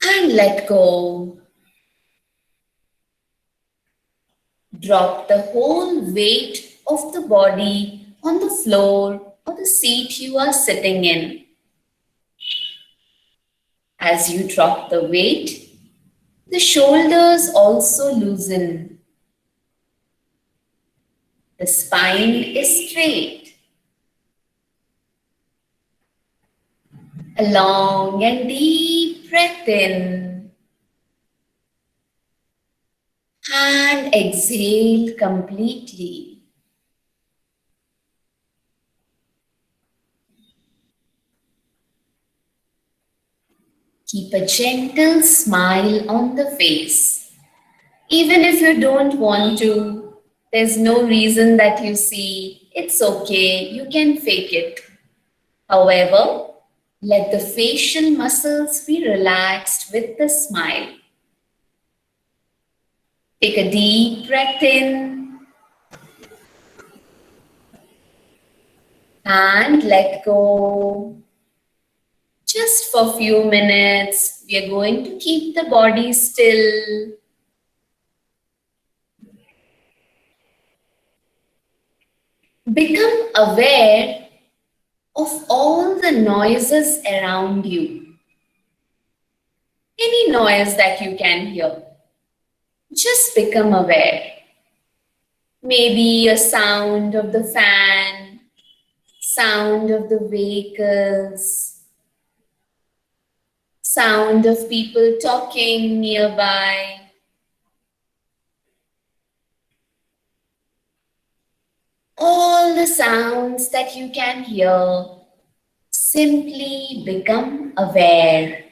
[SPEAKER 2] and let go. Drop the whole weight of the body on the floor or the seat you are sitting in. As you drop the weight, the shoulders also loosen. The spine is straight. A long and deep breath in. And exhale completely. Keep a gentle smile on the face. Even if you don't want to, there's no reason that you see. It's okay, you can fake it. However, let the facial muscles be relaxed with the smile. Take a deep breath in and let go. Just for a few minutes, we are going to keep the body still. Become aware of all the noises around you. Any noise that you can hear, just become aware. Maybe a sound of the fan, sound of the vehicles, sound of people talking nearby. All the sounds that you can hear, simply become aware.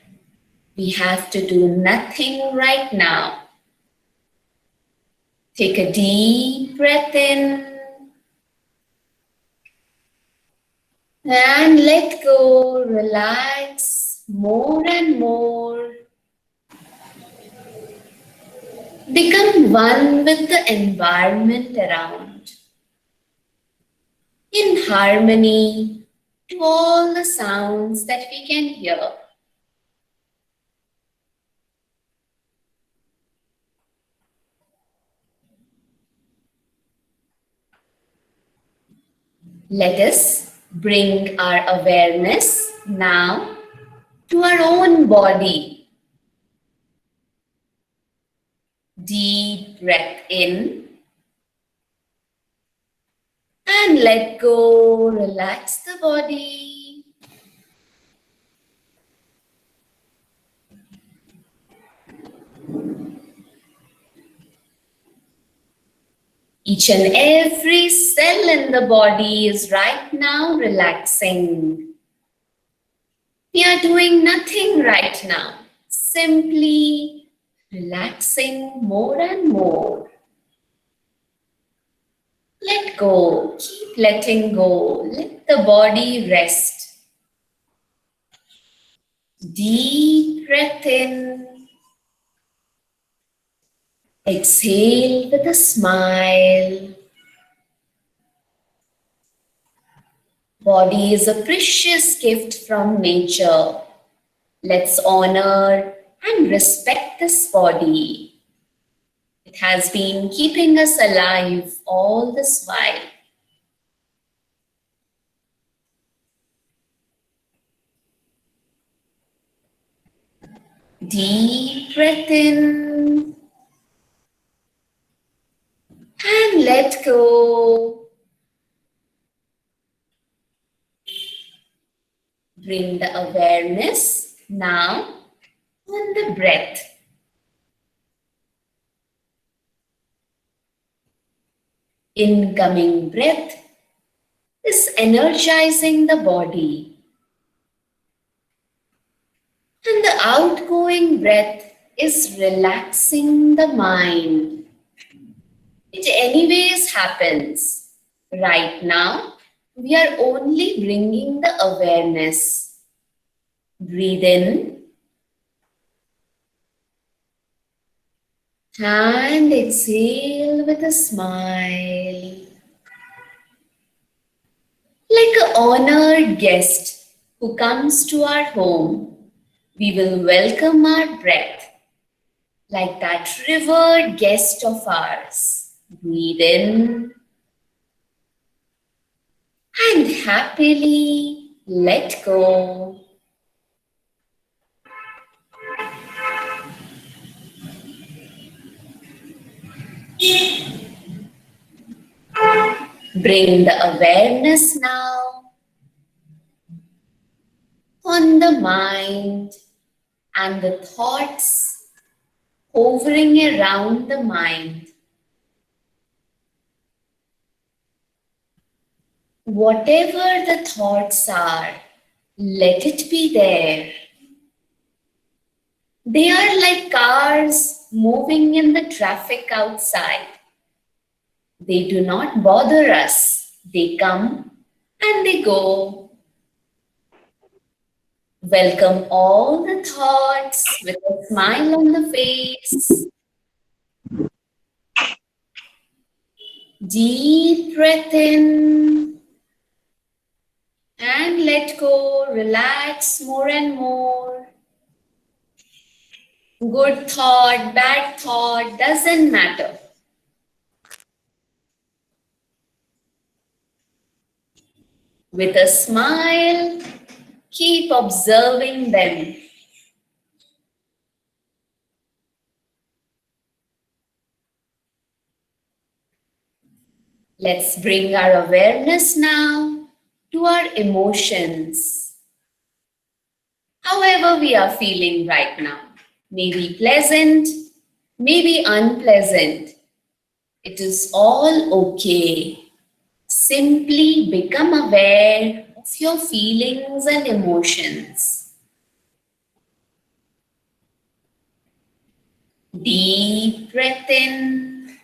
[SPEAKER 2] We have to do nothing right now. Take a deep breath in and let go. Relax more and more. Become one with the environment around, in harmony to all the sounds that we can hear. Let us bring our awareness now to our own body. Deep breath in and let go. Relax the body. Each and every cell in the body is right now relaxing. We are doing nothing right now, simply relaxing more and more. Let go, keep letting go, let the body rest. Deep breath in, exhale with a smile. Body is a precious gift from nature. Let's honor and respect this body. It has been keeping us alive all this while. Deep breath in and let go. Bring the awareness now on the breath. Incoming breath is energizing the body. And the outgoing breath is relaxing the mind. It anyways happens. Right now, we are only bringing the awareness. Breathe in and exhale with a smile. Like an honored guest who comes to our home, we will welcome our breath. Like that revered guest of ours. Breathe in and happily let go. Bring the awareness now on the mind and the thoughts hovering around the mind. Whatever the thoughts are, let it be there. They are like cars moving in the traffic outside. They do not bother us. They come and they go. Welcome all the thoughts with a smile on the face. Deep breath in and let go. Relax more and more. Good thought, bad thought, doesn't matter. With a smile, keep observing them. Let's bring our awareness now to our emotions. however we are feeling right now. Maybe pleasant, maybe unpleasant. It is all okay. Simply become aware of your feelings and emotions. Deep breath in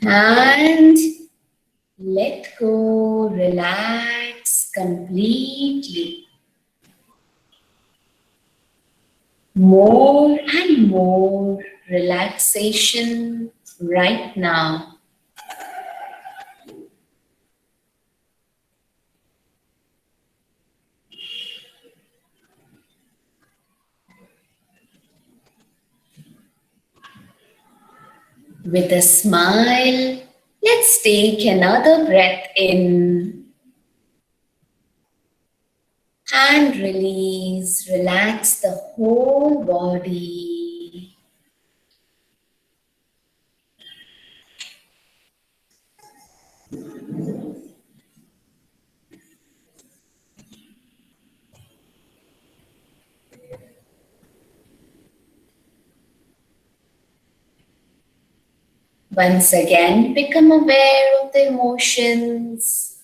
[SPEAKER 2] and let go, relax completely. More and more relaxation right now. With a smile, let's take another breath in and release. Relax the whole body. Once again, become aware of the emotions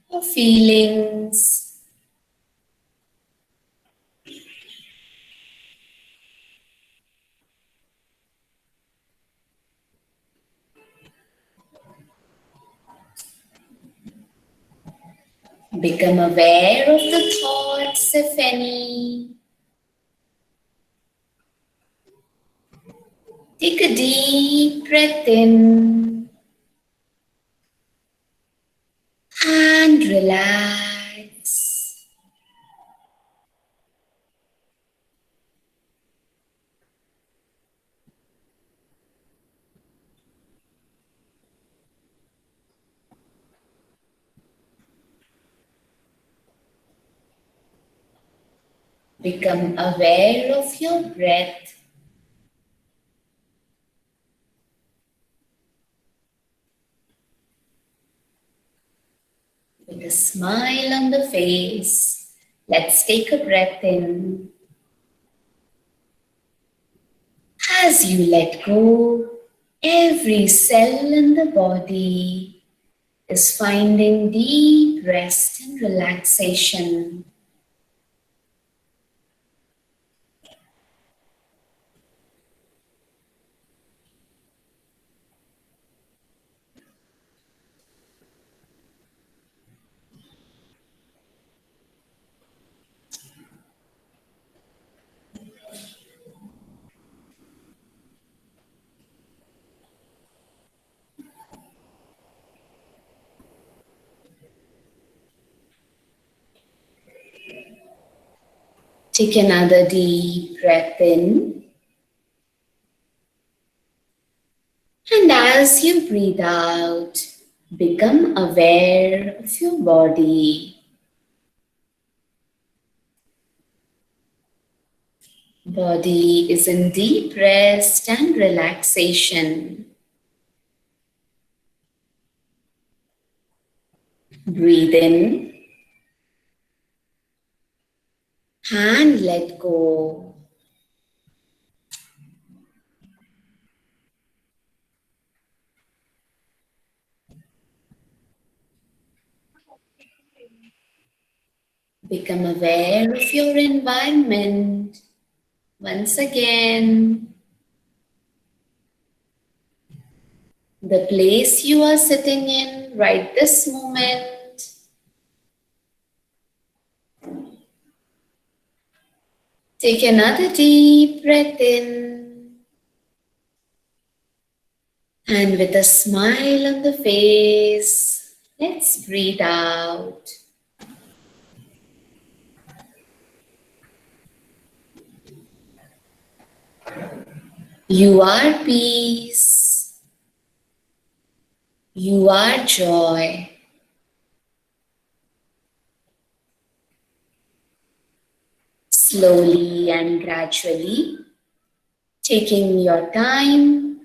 [SPEAKER 2] or feelings. Become aware of the thoughts, if any. Take a deep breath in and relax. Become aware of your breath. With a smile on the face, let's take a breath in. As you let go, every cell in the body is finding deep rest and relaxation. Take another deep breath in. And as you breathe out, become aware of your body. Body is in deep rest and relaxation. Breathe in and let go. Become aware of your environment. Once again, the place you are sitting in right this moment. Take another deep breath in. And with a smile on the face, let's breathe out. You are peace. You are joy. Slowly and gradually, taking your time.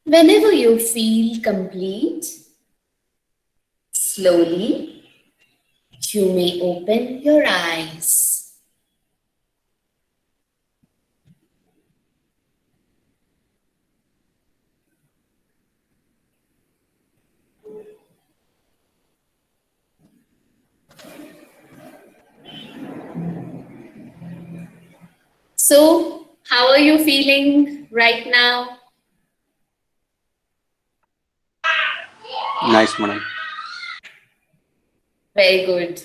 [SPEAKER 2] Whenever you feel complete, Slowly, you may open your eyes. So, how are you feeling right now?
[SPEAKER 3] Nice, madam.
[SPEAKER 2] Very good.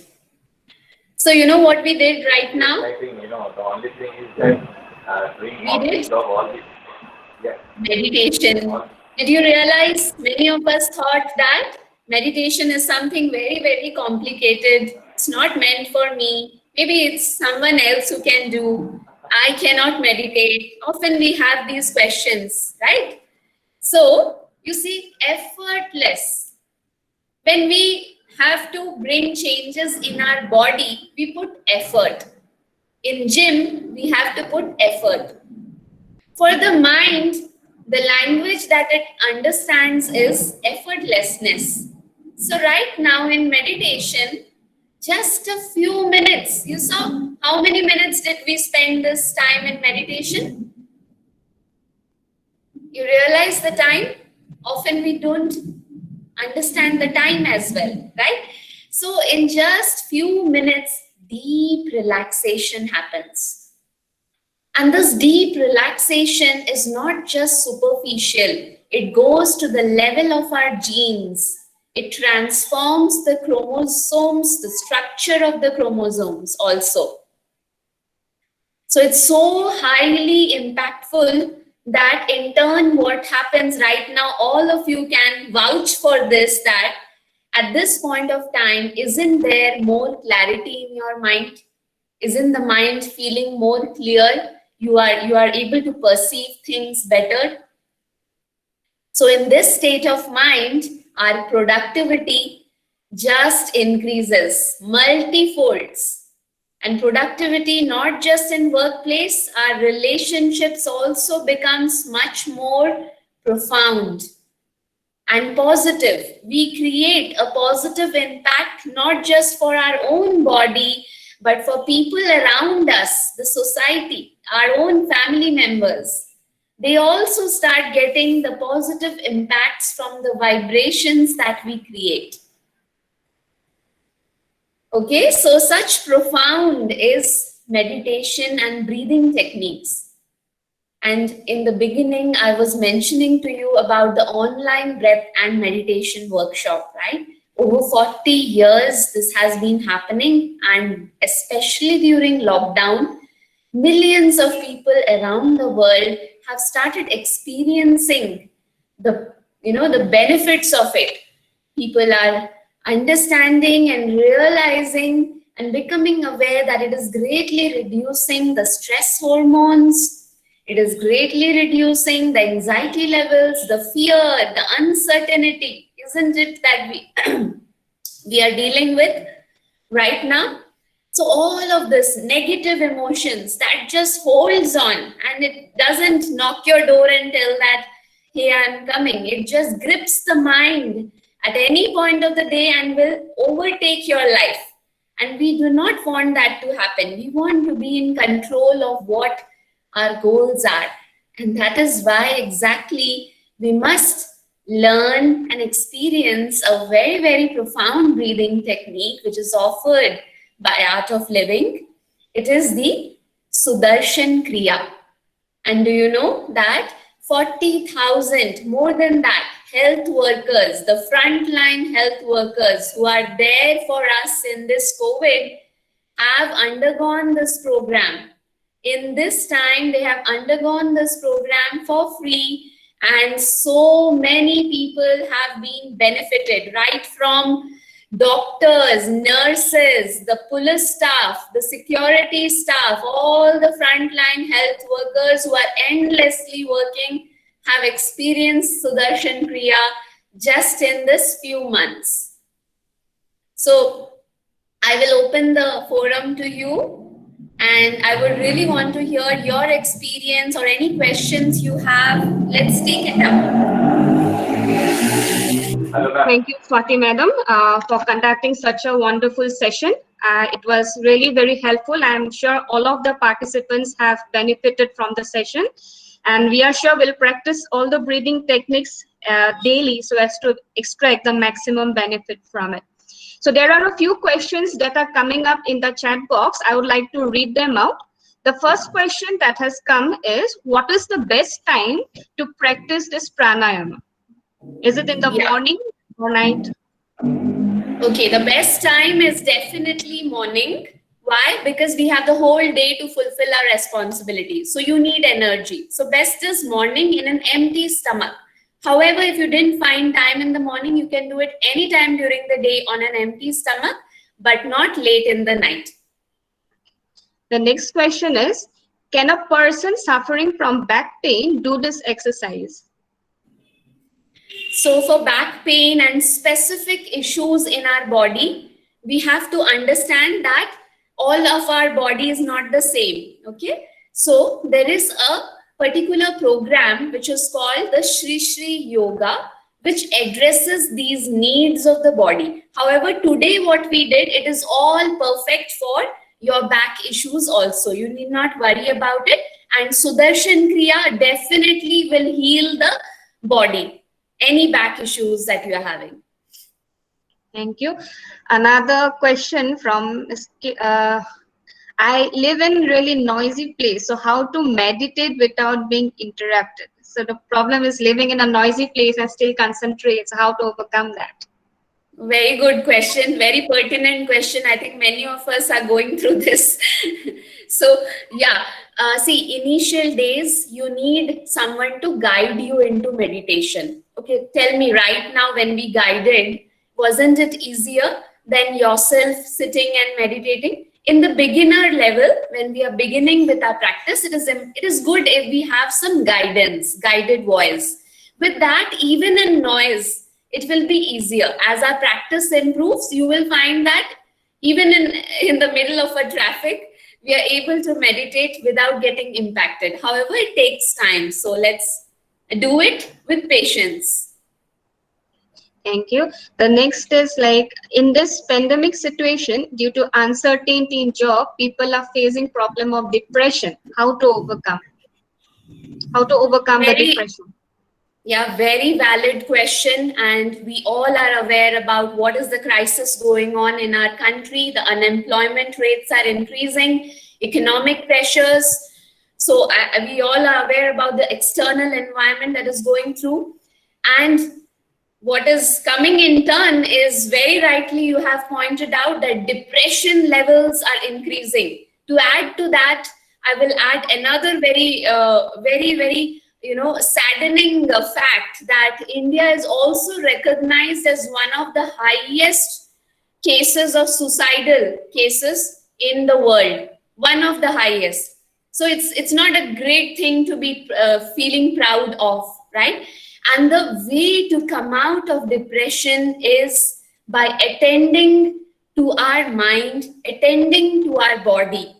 [SPEAKER 2] So, you know what we did right now?
[SPEAKER 4] I think, the only thing is that doing
[SPEAKER 2] We did
[SPEAKER 4] all this, yeah,
[SPEAKER 2] meditation.
[SPEAKER 4] all,
[SPEAKER 2] Did you realize many of us thought that meditation is something very, very complicated? It's not meant for me. Maybe it's someone else who can do. I cannot meditate. Often we have these questions, right? So, you see, effortless. When we have to bring changes in our body, we put effort. In gym, we have to put effort. For the mind, the language that it understands is effortlessness. So right now in meditation, just a few minutes. You saw how many minutes did we spend this time in meditation? You realize the time? Often we don't understand the time as well, right? So in just few minutes, deep relaxation happens. And this deep relaxation is not just superficial. It goes to the level of our genes. It transforms the chromosomes, the structure of the chromosomes also. So it's so highly impactful that in turn what happens right now, all of you can vouch for this, that at this point of time, isn't there more clarity in your mind? Isn't the mind feeling more clear? You are able to perceive things better. So in this state of mind, our productivity just increases multifolds. And productivity, not just in workplace, our relationships also becomes much more profound and positive. We create a positive impact, not just for our own body, but for people around us, the society, our own family members. They also start getting the positive impacts from the vibrations that we create. Okay, so such profound is meditation and breathing techniques. And in the beginning, I was mentioning to you about the online breath and meditation workshop, right? Over 40 years, this has been happening, and especially during lockdown, millions of people around the world have started experiencing the benefits of it. People are understanding and realizing and becoming aware that it is greatly reducing the stress hormones. It is greatly reducing the anxiety levels, the fear, the uncertainty, isn't it, that we are dealing with right now? So all of this negative emotions that just holds on, and it doesn't knock your door and tell that, hey, I'm coming. It just grips the mind at any point of the day and will overtake your life. And we do not want that to happen. We want to be in control of what our goals are. And that is why exactly we must learn and experience a very, very profound breathing technique, which is offered by Art of Living. It is the Sudarshan Kriya. And do you know that 40,000, more than that, health workers, the frontline health workers who are there for us in this COVID, have undergone this program. In this time, they have undergone this program for free, and so many people have been benefited, right from doctors, nurses, the police staff, the security staff, all the frontline health workers who are endlessly working have experienced Sudarshan Kriya just in this few months. So I will open the forum to you, and I would really want to hear your experience or any questions you have. Let's take it up.
[SPEAKER 4] Hello, ma'am.
[SPEAKER 1] Thank you, Swati Madam, for conducting such a wonderful session. It was really very helpful. I'm sure all of the participants have benefited from the session. And we are sure we'll practice all the breathing techniques daily so as to extract the maximum benefit from it. So there are a few questions that are coming up in the chat box. I would like to read them out. The first question that has come is, what is the best time to practice this pranayama? Is it in the
[SPEAKER 2] Yeah.
[SPEAKER 1] morning or night?
[SPEAKER 2] Okay, the best time is definitely morning. Why? Because we have the whole day to fulfill our responsibilities. So you need energy. So best is morning in an empty stomach. However, if you didn't find time in the morning, you can do it anytime during the day on an empty stomach, but not late in the night.
[SPEAKER 1] The next question is, can a person suffering from back pain do this exercise?
[SPEAKER 2] So for back pain and specific issues in our body, we have to understand that all of our body is not the same. Okay. So there is a particular program which is called the Shri Shri Yoga, which addresses these needs of the body. However, today what we did, it is all perfect for your back issues also. You need not worry about it. And Sudarshan Kriya definitely will heal the body, any back issues that you are having.
[SPEAKER 1] Thank you. Another question from I live in really noisy place, so how to meditate without being interrupted? So the problem is living in a noisy place and still concentrate. So how to overcome that?
[SPEAKER 2] Very good question, very pertinent question. I think many of us are going through this. So yeah, see, initial days, you need someone to guide you into meditation. Okay, tell me right now, when we guided, wasn't it easier than yourself sitting and meditating? In the beginner level, when we are beginning with our practice, it is good if we have some guidance, guided voice. With that, even in noise, it will be easier. As our practice improves, you will find that even in the middle of a traffic, we are able to meditate without getting impacted. However, it takes time. So let's do it with patience.
[SPEAKER 1] Thank you. The next is like, in this pandemic situation, due to uncertainty in job, people are facing problem of depression. How to overcome? How to overcome the depression?
[SPEAKER 2] Yeah, very valid question. And we all are aware about what is the crisis going on in our country. The unemployment rates are increasing, economic pressures. So we all are aware about the external environment that is going through. And what is coming in turn is, very rightly you have pointed out, that depression levels are increasing. To add to that, I will add another very saddening fact that India is also recognized as one of the highest cases of suicidal cases in the world, one of the highest. So it's not a great thing to be feeling proud of, right? And the way to come out of depression is by attending to our mind, attending to our body.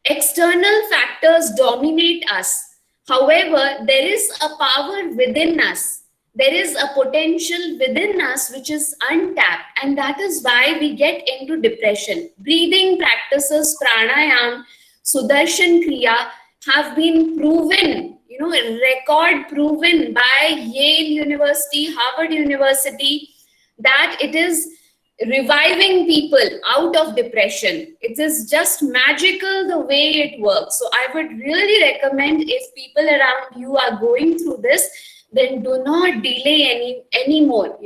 [SPEAKER 2] External factors dominate us. However, there is a power within us. There is a potential within us which is untapped, and that is why we get into depression. Breathing practices, pranayam, Sudarshan Kriya have been proven, record proven by Yale University, Harvard University, that it is reviving people out of depression. It is just magical the way it works. So I would really recommend, if people around you are going through this, then do not delay anymore.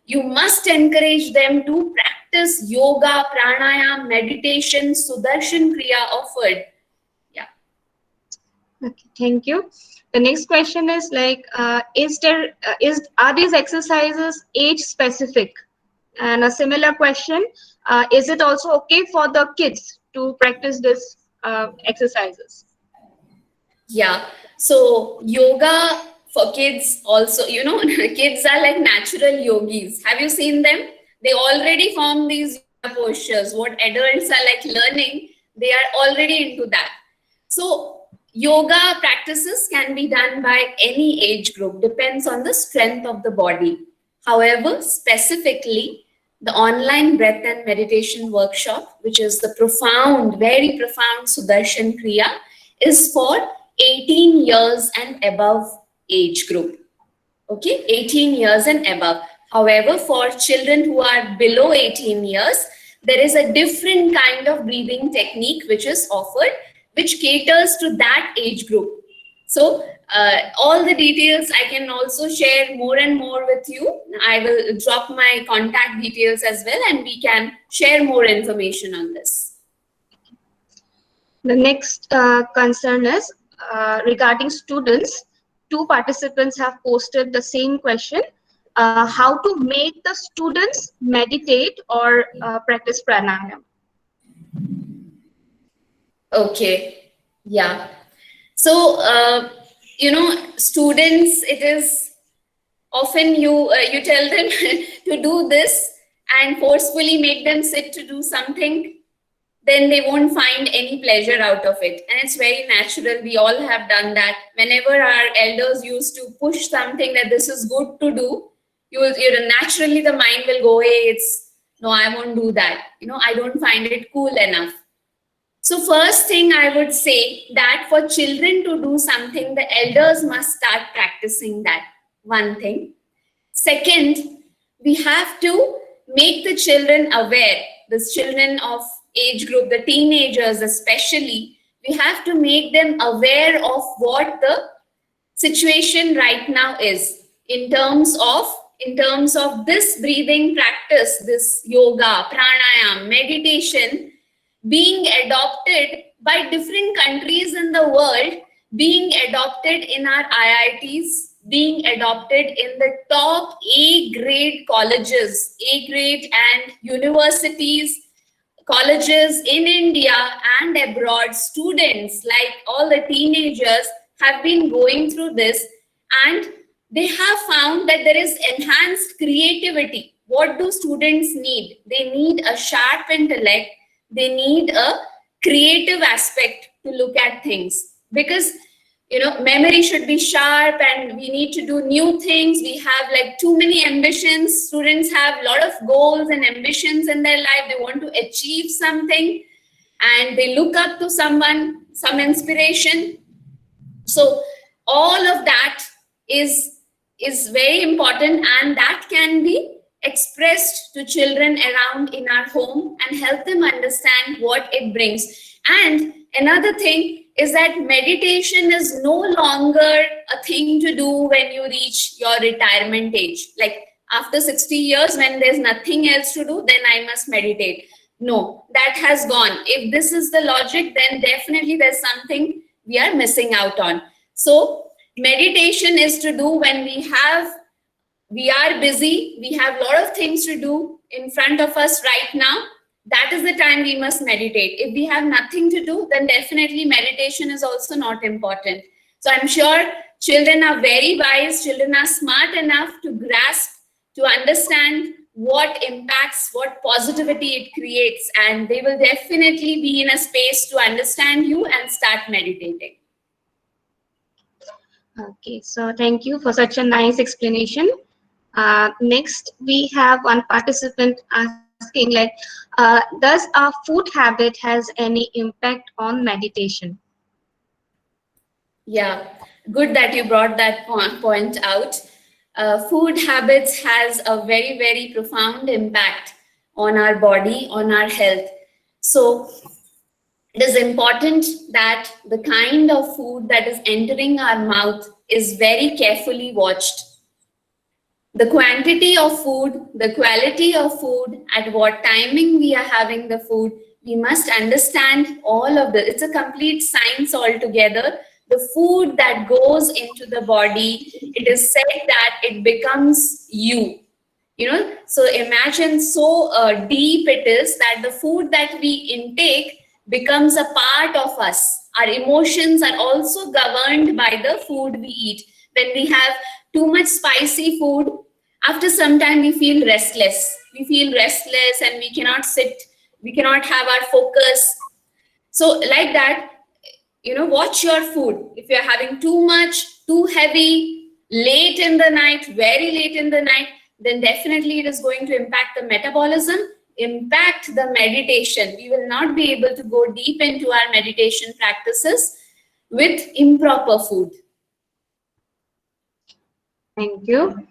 [SPEAKER 2] You must encourage them to practice yoga, pranayam, meditation, Sudarshan Kriya offered. Yeah.
[SPEAKER 1] Okay, thank you. The next question is like, are these exercises age specific? And a similar question, is it also okay for the kids to practice this exercises?
[SPEAKER 2] Yeah. So yoga for kids also, kids are like natural yogis. Have you seen them? They already form these yoga postures. What adults are like learning, they are already into that. So yoga practices can be done by any age group, depends on the strength of the body. However, specifically, the online breath and meditation workshop, which is the profound, very profound Sudarshan Kriya, is for 18 years and above age group. Okay, 18 years and above. However, for children who are below 18 years, there is a different kind of breathing technique which is offered, which caters to that age group. So all the details I can also share more and more with you. I will drop my contact details as well, and we can share more information on this.
[SPEAKER 1] The next concern is regarding students. Two participants have posted the same question: how to make the students meditate or practice pranayama.
[SPEAKER 2] Okay, yeah. So, students, it is often you tell them to do this and forcefully make them sit to do something, then they won't find any pleasure out of it. And it's very natural. We all have done that. Whenever our elders used to push something that this is good to do, naturally the mind will go, hey, no, I won't do that. I don't find it cool enough. So first thing I would say that for children to do something, the elders must start practicing that, one thing. Second, we have to make the children aware, the children of age group, the teenagers especially, we have to make them aware of what the situation right now is in terms of this breathing practice, this yoga, pranayama, meditation, being adopted by different countries in the world, being adopted in our IITs, being adopted in the top A-grade colleges, A-grade and universities, colleges in India and abroad. Students, like all the teenagers, have been going through this, and they have found that there is enhanced creativity. What do students need? They need a sharp intellect. They need a creative aspect to look at things, because memory should be sharp and we need to do new things. We have like too many ambitions. Students have a lot of goals and ambitions in their life. They want to achieve something and they look up to someone, some inspiration. So all of that is very important, and that can be expressed to children around in our home and help them understand what it brings. And another thing is that meditation is no longer a thing to do when you reach your retirement age. Like after 60 years, when there's nothing else to do, then I must meditate. No, that has gone. If this is the logic, then definitely there's something we are missing out on. So meditation is to do when we are busy, we have a lot of things to do in front of us right now. That is the time we must meditate. If we have nothing to do, then definitely meditation is also not important. So I'm sure children are very wise, children are smart enough to grasp, to understand what impacts, what positivity it creates, and they will definitely be in a space to understand you and start meditating.
[SPEAKER 1] Okay, so thank you for such a nice explanation. Next, we have one participant asking, like, does our food habit has any impact on meditation?
[SPEAKER 2] Yeah, good that you brought that point out. Food habits has a very, very profound impact on our body, on our health. So it is important that the kind of food that is entering our mouth is very carefully watched. The quantity of food, the quality of food, at what timing we are having the food, we must understand all of this. It's a complete science altogether. The food that goes into the body, it is said that it becomes you. So imagine so deep it is that the food that we intake becomes a part of us. Our emotions are also governed by the food we eat. When we have too much spicy food, after some time we feel restless. We feel restless and we cannot sit, we cannot have our focus. So like that, watch your food. If you're having too much, too heavy, late in the night, very late in the night, then definitely it is going to impact the metabolism, impact the meditation. We will not be able to go deep into our meditation practices with improper food.
[SPEAKER 1] Thank you.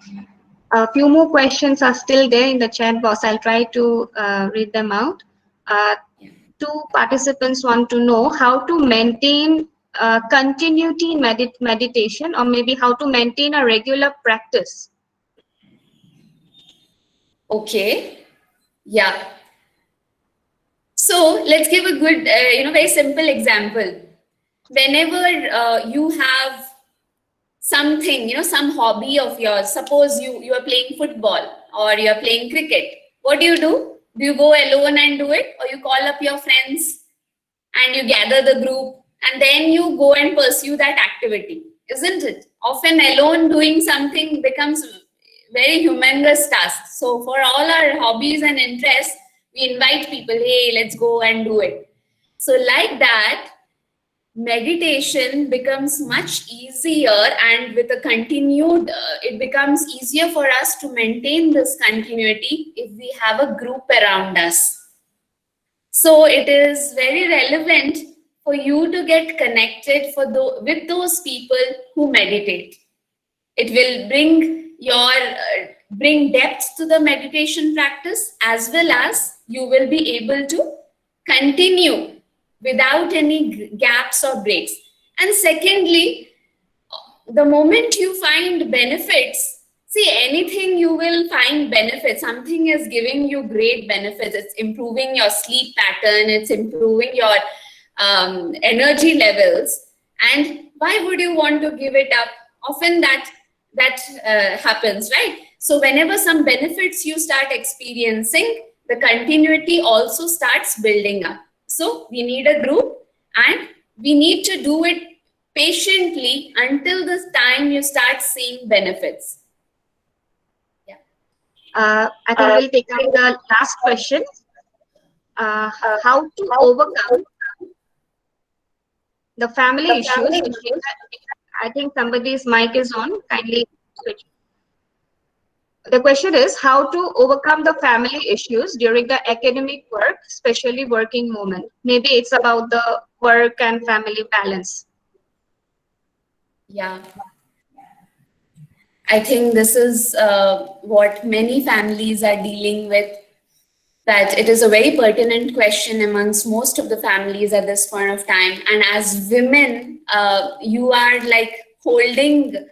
[SPEAKER 1] A few more questions are still there in the chat box. I'll try to read them out. Two participants want to know how to maintain continuity in meditation, or maybe how to maintain a regular practice.
[SPEAKER 2] Okay. Yeah. So let's give a good, very simple example. Whenever you have something, some hobby of yours, suppose you are playing football or you are playing cricket, what do? Do you go alone and do it, or you call up your friends and you gather the group and then you go and pursue that activity, isn't it? Often alone doing something becomes very humongous task. So for all our hobbies and interests, we invite people, hey, let's go and do it. So like that, meditation becomes much easier, and with a continued, it becomes easier for us to maintain this continuity if we have a group around us. So it is very relevant for you to get connected with those people who meditate. It will bring depth to the meditation practice, as well as you will be able to continue without any gaps or breaks. And secondly, the moment you find benefits, see, anything you will find benefits, something is giving you great benefits. It's improving your sleep pattern, it's improving your energy levels. And why would you want to give it up? Often that happens, right? So whenever some benefits you start experiencing, the continuity also starts building up. So we need a group, and we need to do it patiently until the time you start seeing benefits. Yeah.
[SPEAKER 1] I think we'll take up the last question. How to overcome the family issues? I think somebody's mic is on. Kindly switch. The question is how to overcome the family issues during the academic work, especially working women. Maybe it's about the work and family balance.
[SPEAKER 2] Yeah. I think this is what many families are dealing with, that it is a very pertinent question amongst most of the families at this point of time. And as women, you are like holding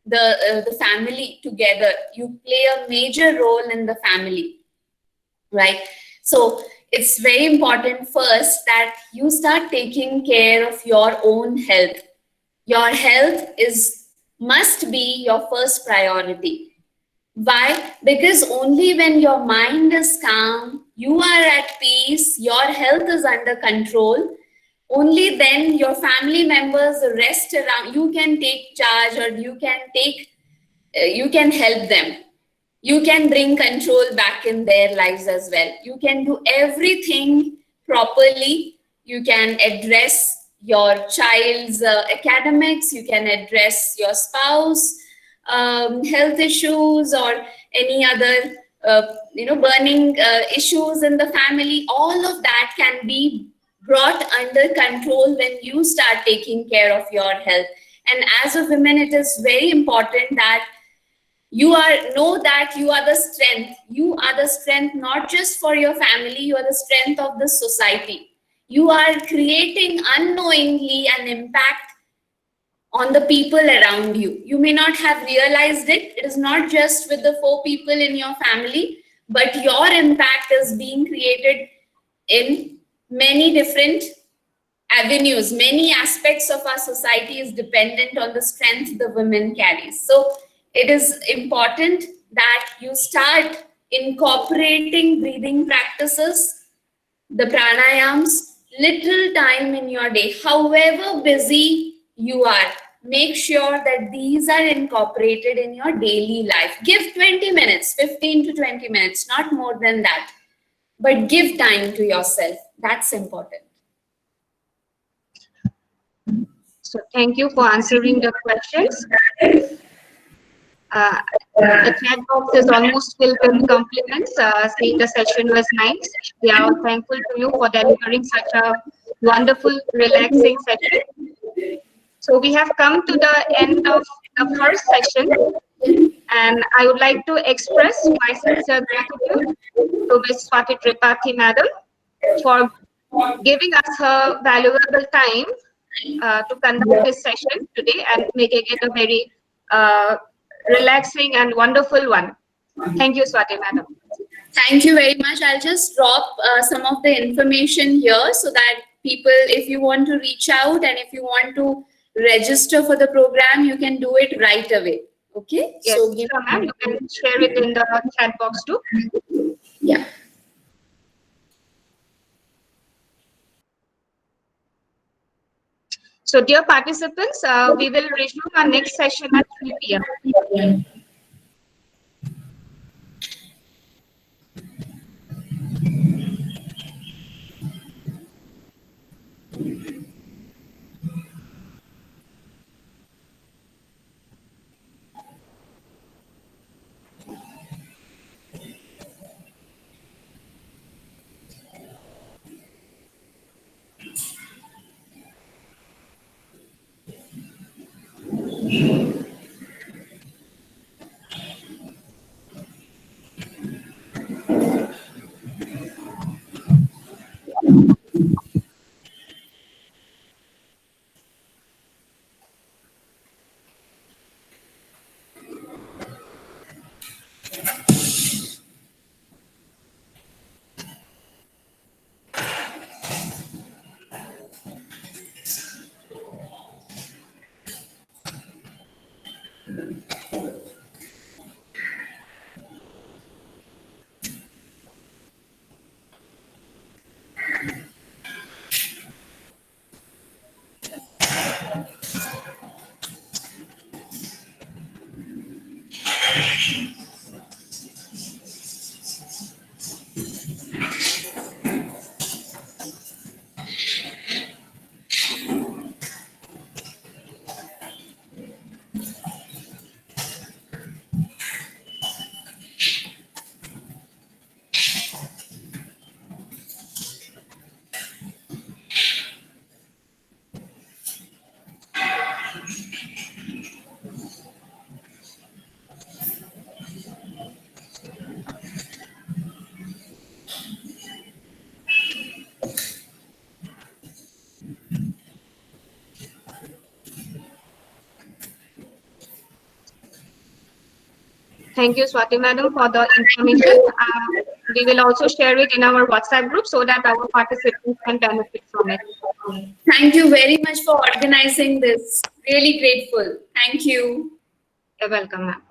[SPEAKER 2] the family together. You play a major role in the family, right? So it's very important first that you start taking care of your own health. Your health must be your first priority. Why? Because only when your mind is calm, you are at peace, your health is under control, only then your family members, the rest around, you can take charge, or you can help them. You can bring control back in their lives as well. You can do everything properly. You can address your child's academics, you can address your spouse, health issues, or any other burning issues in the family. All of that can be brought under control when you start taking care of your health. And as a woman, it is very important that know that you are the strength. You are the strength not just for your family, you are the strength of the society. You are creating unknowingly an impact on the people around you. You may not have realized it. It is not just with the 4 people in your family, but your impact is being created in many different avenues. Many aspects of our society is dependent on the strength the women carries. So it is important that you start incorporating breathing practices, the pranayams, little time in your day. However busy you are, make sure that these are incorporated in your daily life. Give 20 minutes, 15 to 20 minutes, not more than that. But give time to yourself. That's important.
[SPEAKER 1] So thank you for answering the questions. Uh, the chat box is almost filled with compliments, saying the session was nice. We are all thankful to you for delivering such a wonderful, relaxing session. So we have come to the end of the first session, and I would like to express my sincere gratitude to Ms. Swati Tripathy, Madam, for giving us her valuable time to conduct this session today and making it a very relaxing and wonderful one. Thank you, Swati, Madam.
[SPEAKER 2] Thank you very much. I'll just drop some of the information here so that people, if you want to reach out and if you want to register for the program, you can do it right away. Okay?
[SPEAKER 1] Yes,
[SPEAKER 2] So,
[SPEAKER 1] sure, ma'am. You can share it in the chat box too.
[SPEAKER 2] yeah.
[SPEAKER 1] So, dear participants, we will resume our next session at 3 p.m. Thank you, Swati Madam, for the information. We will also share it in our WhatsApp group so that our participants can benefit from it.
[SPEAKER 2] Thank you very much for organizing this. Really grateful. Thank you.
[SPEAKER 1] You're welcome, ma'am.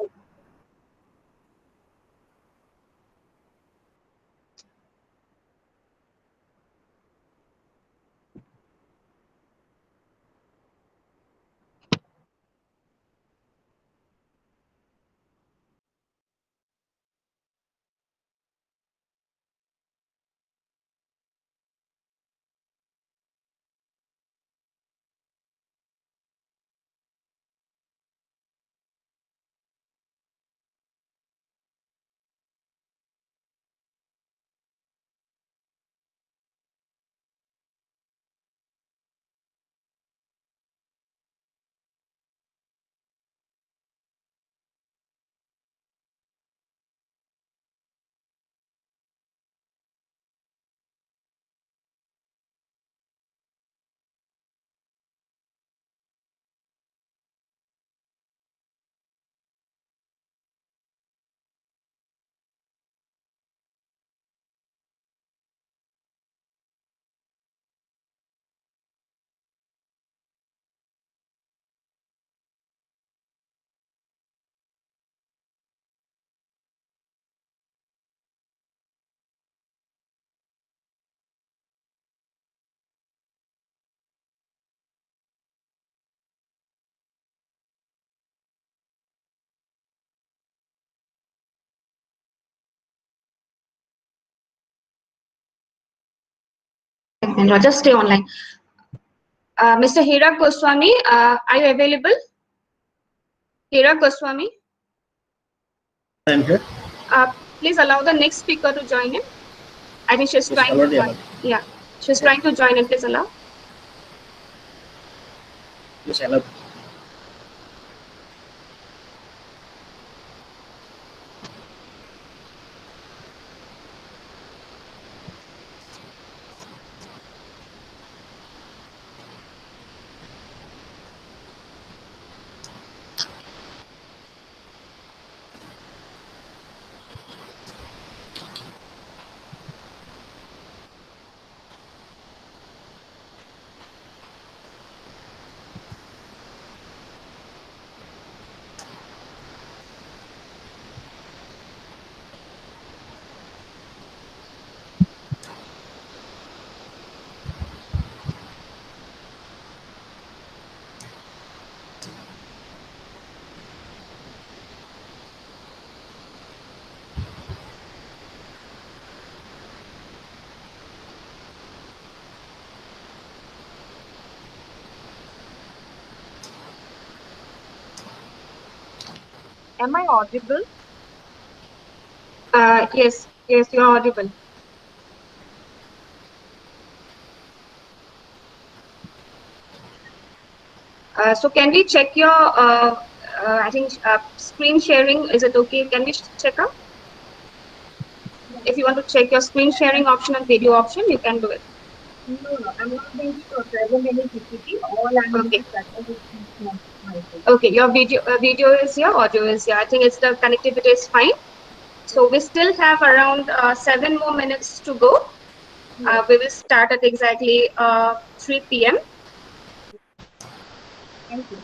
[SPEAKER 1] Just stay online. Mr. Hira Goswami, are you available? Hira Goswami?
[SPEAKER 3] I'm here.
[SPEAKER 1] Please allow the next speaker to join in. I think she's
[SPEAKER 3] It's
[SPEAKER 1] trying to
[SPEAKER 3] already
[SPEAKER 1] join.
[SPEAKER 3] allowed.
[SPEAKER 1] Yeah, she's trying to join in. Please allow.
[SPEAKER 3] Yes, allowed.
[SPEAKER 5] Am I audible?
[SPEAKER 1] Yes, yes, you're audible. So can we check your, I think, screen sharing? Is it okay? Can we check out? If you want to check your screen sharing option and video option, you can do it.
[SPEAKER 5] No, I'm not going to present any PPT. All I'm going
[SPEAKER 1] Okay.
[SPEAKER 5] to present is myself.
[SPEAKER 1] Okay, your video is here, audio is here. I think it's the connectivity is fine. So we still have around 7 more minutes to go. We will start at exactly 3 p.m.
[SPEAKER 5] Thank you.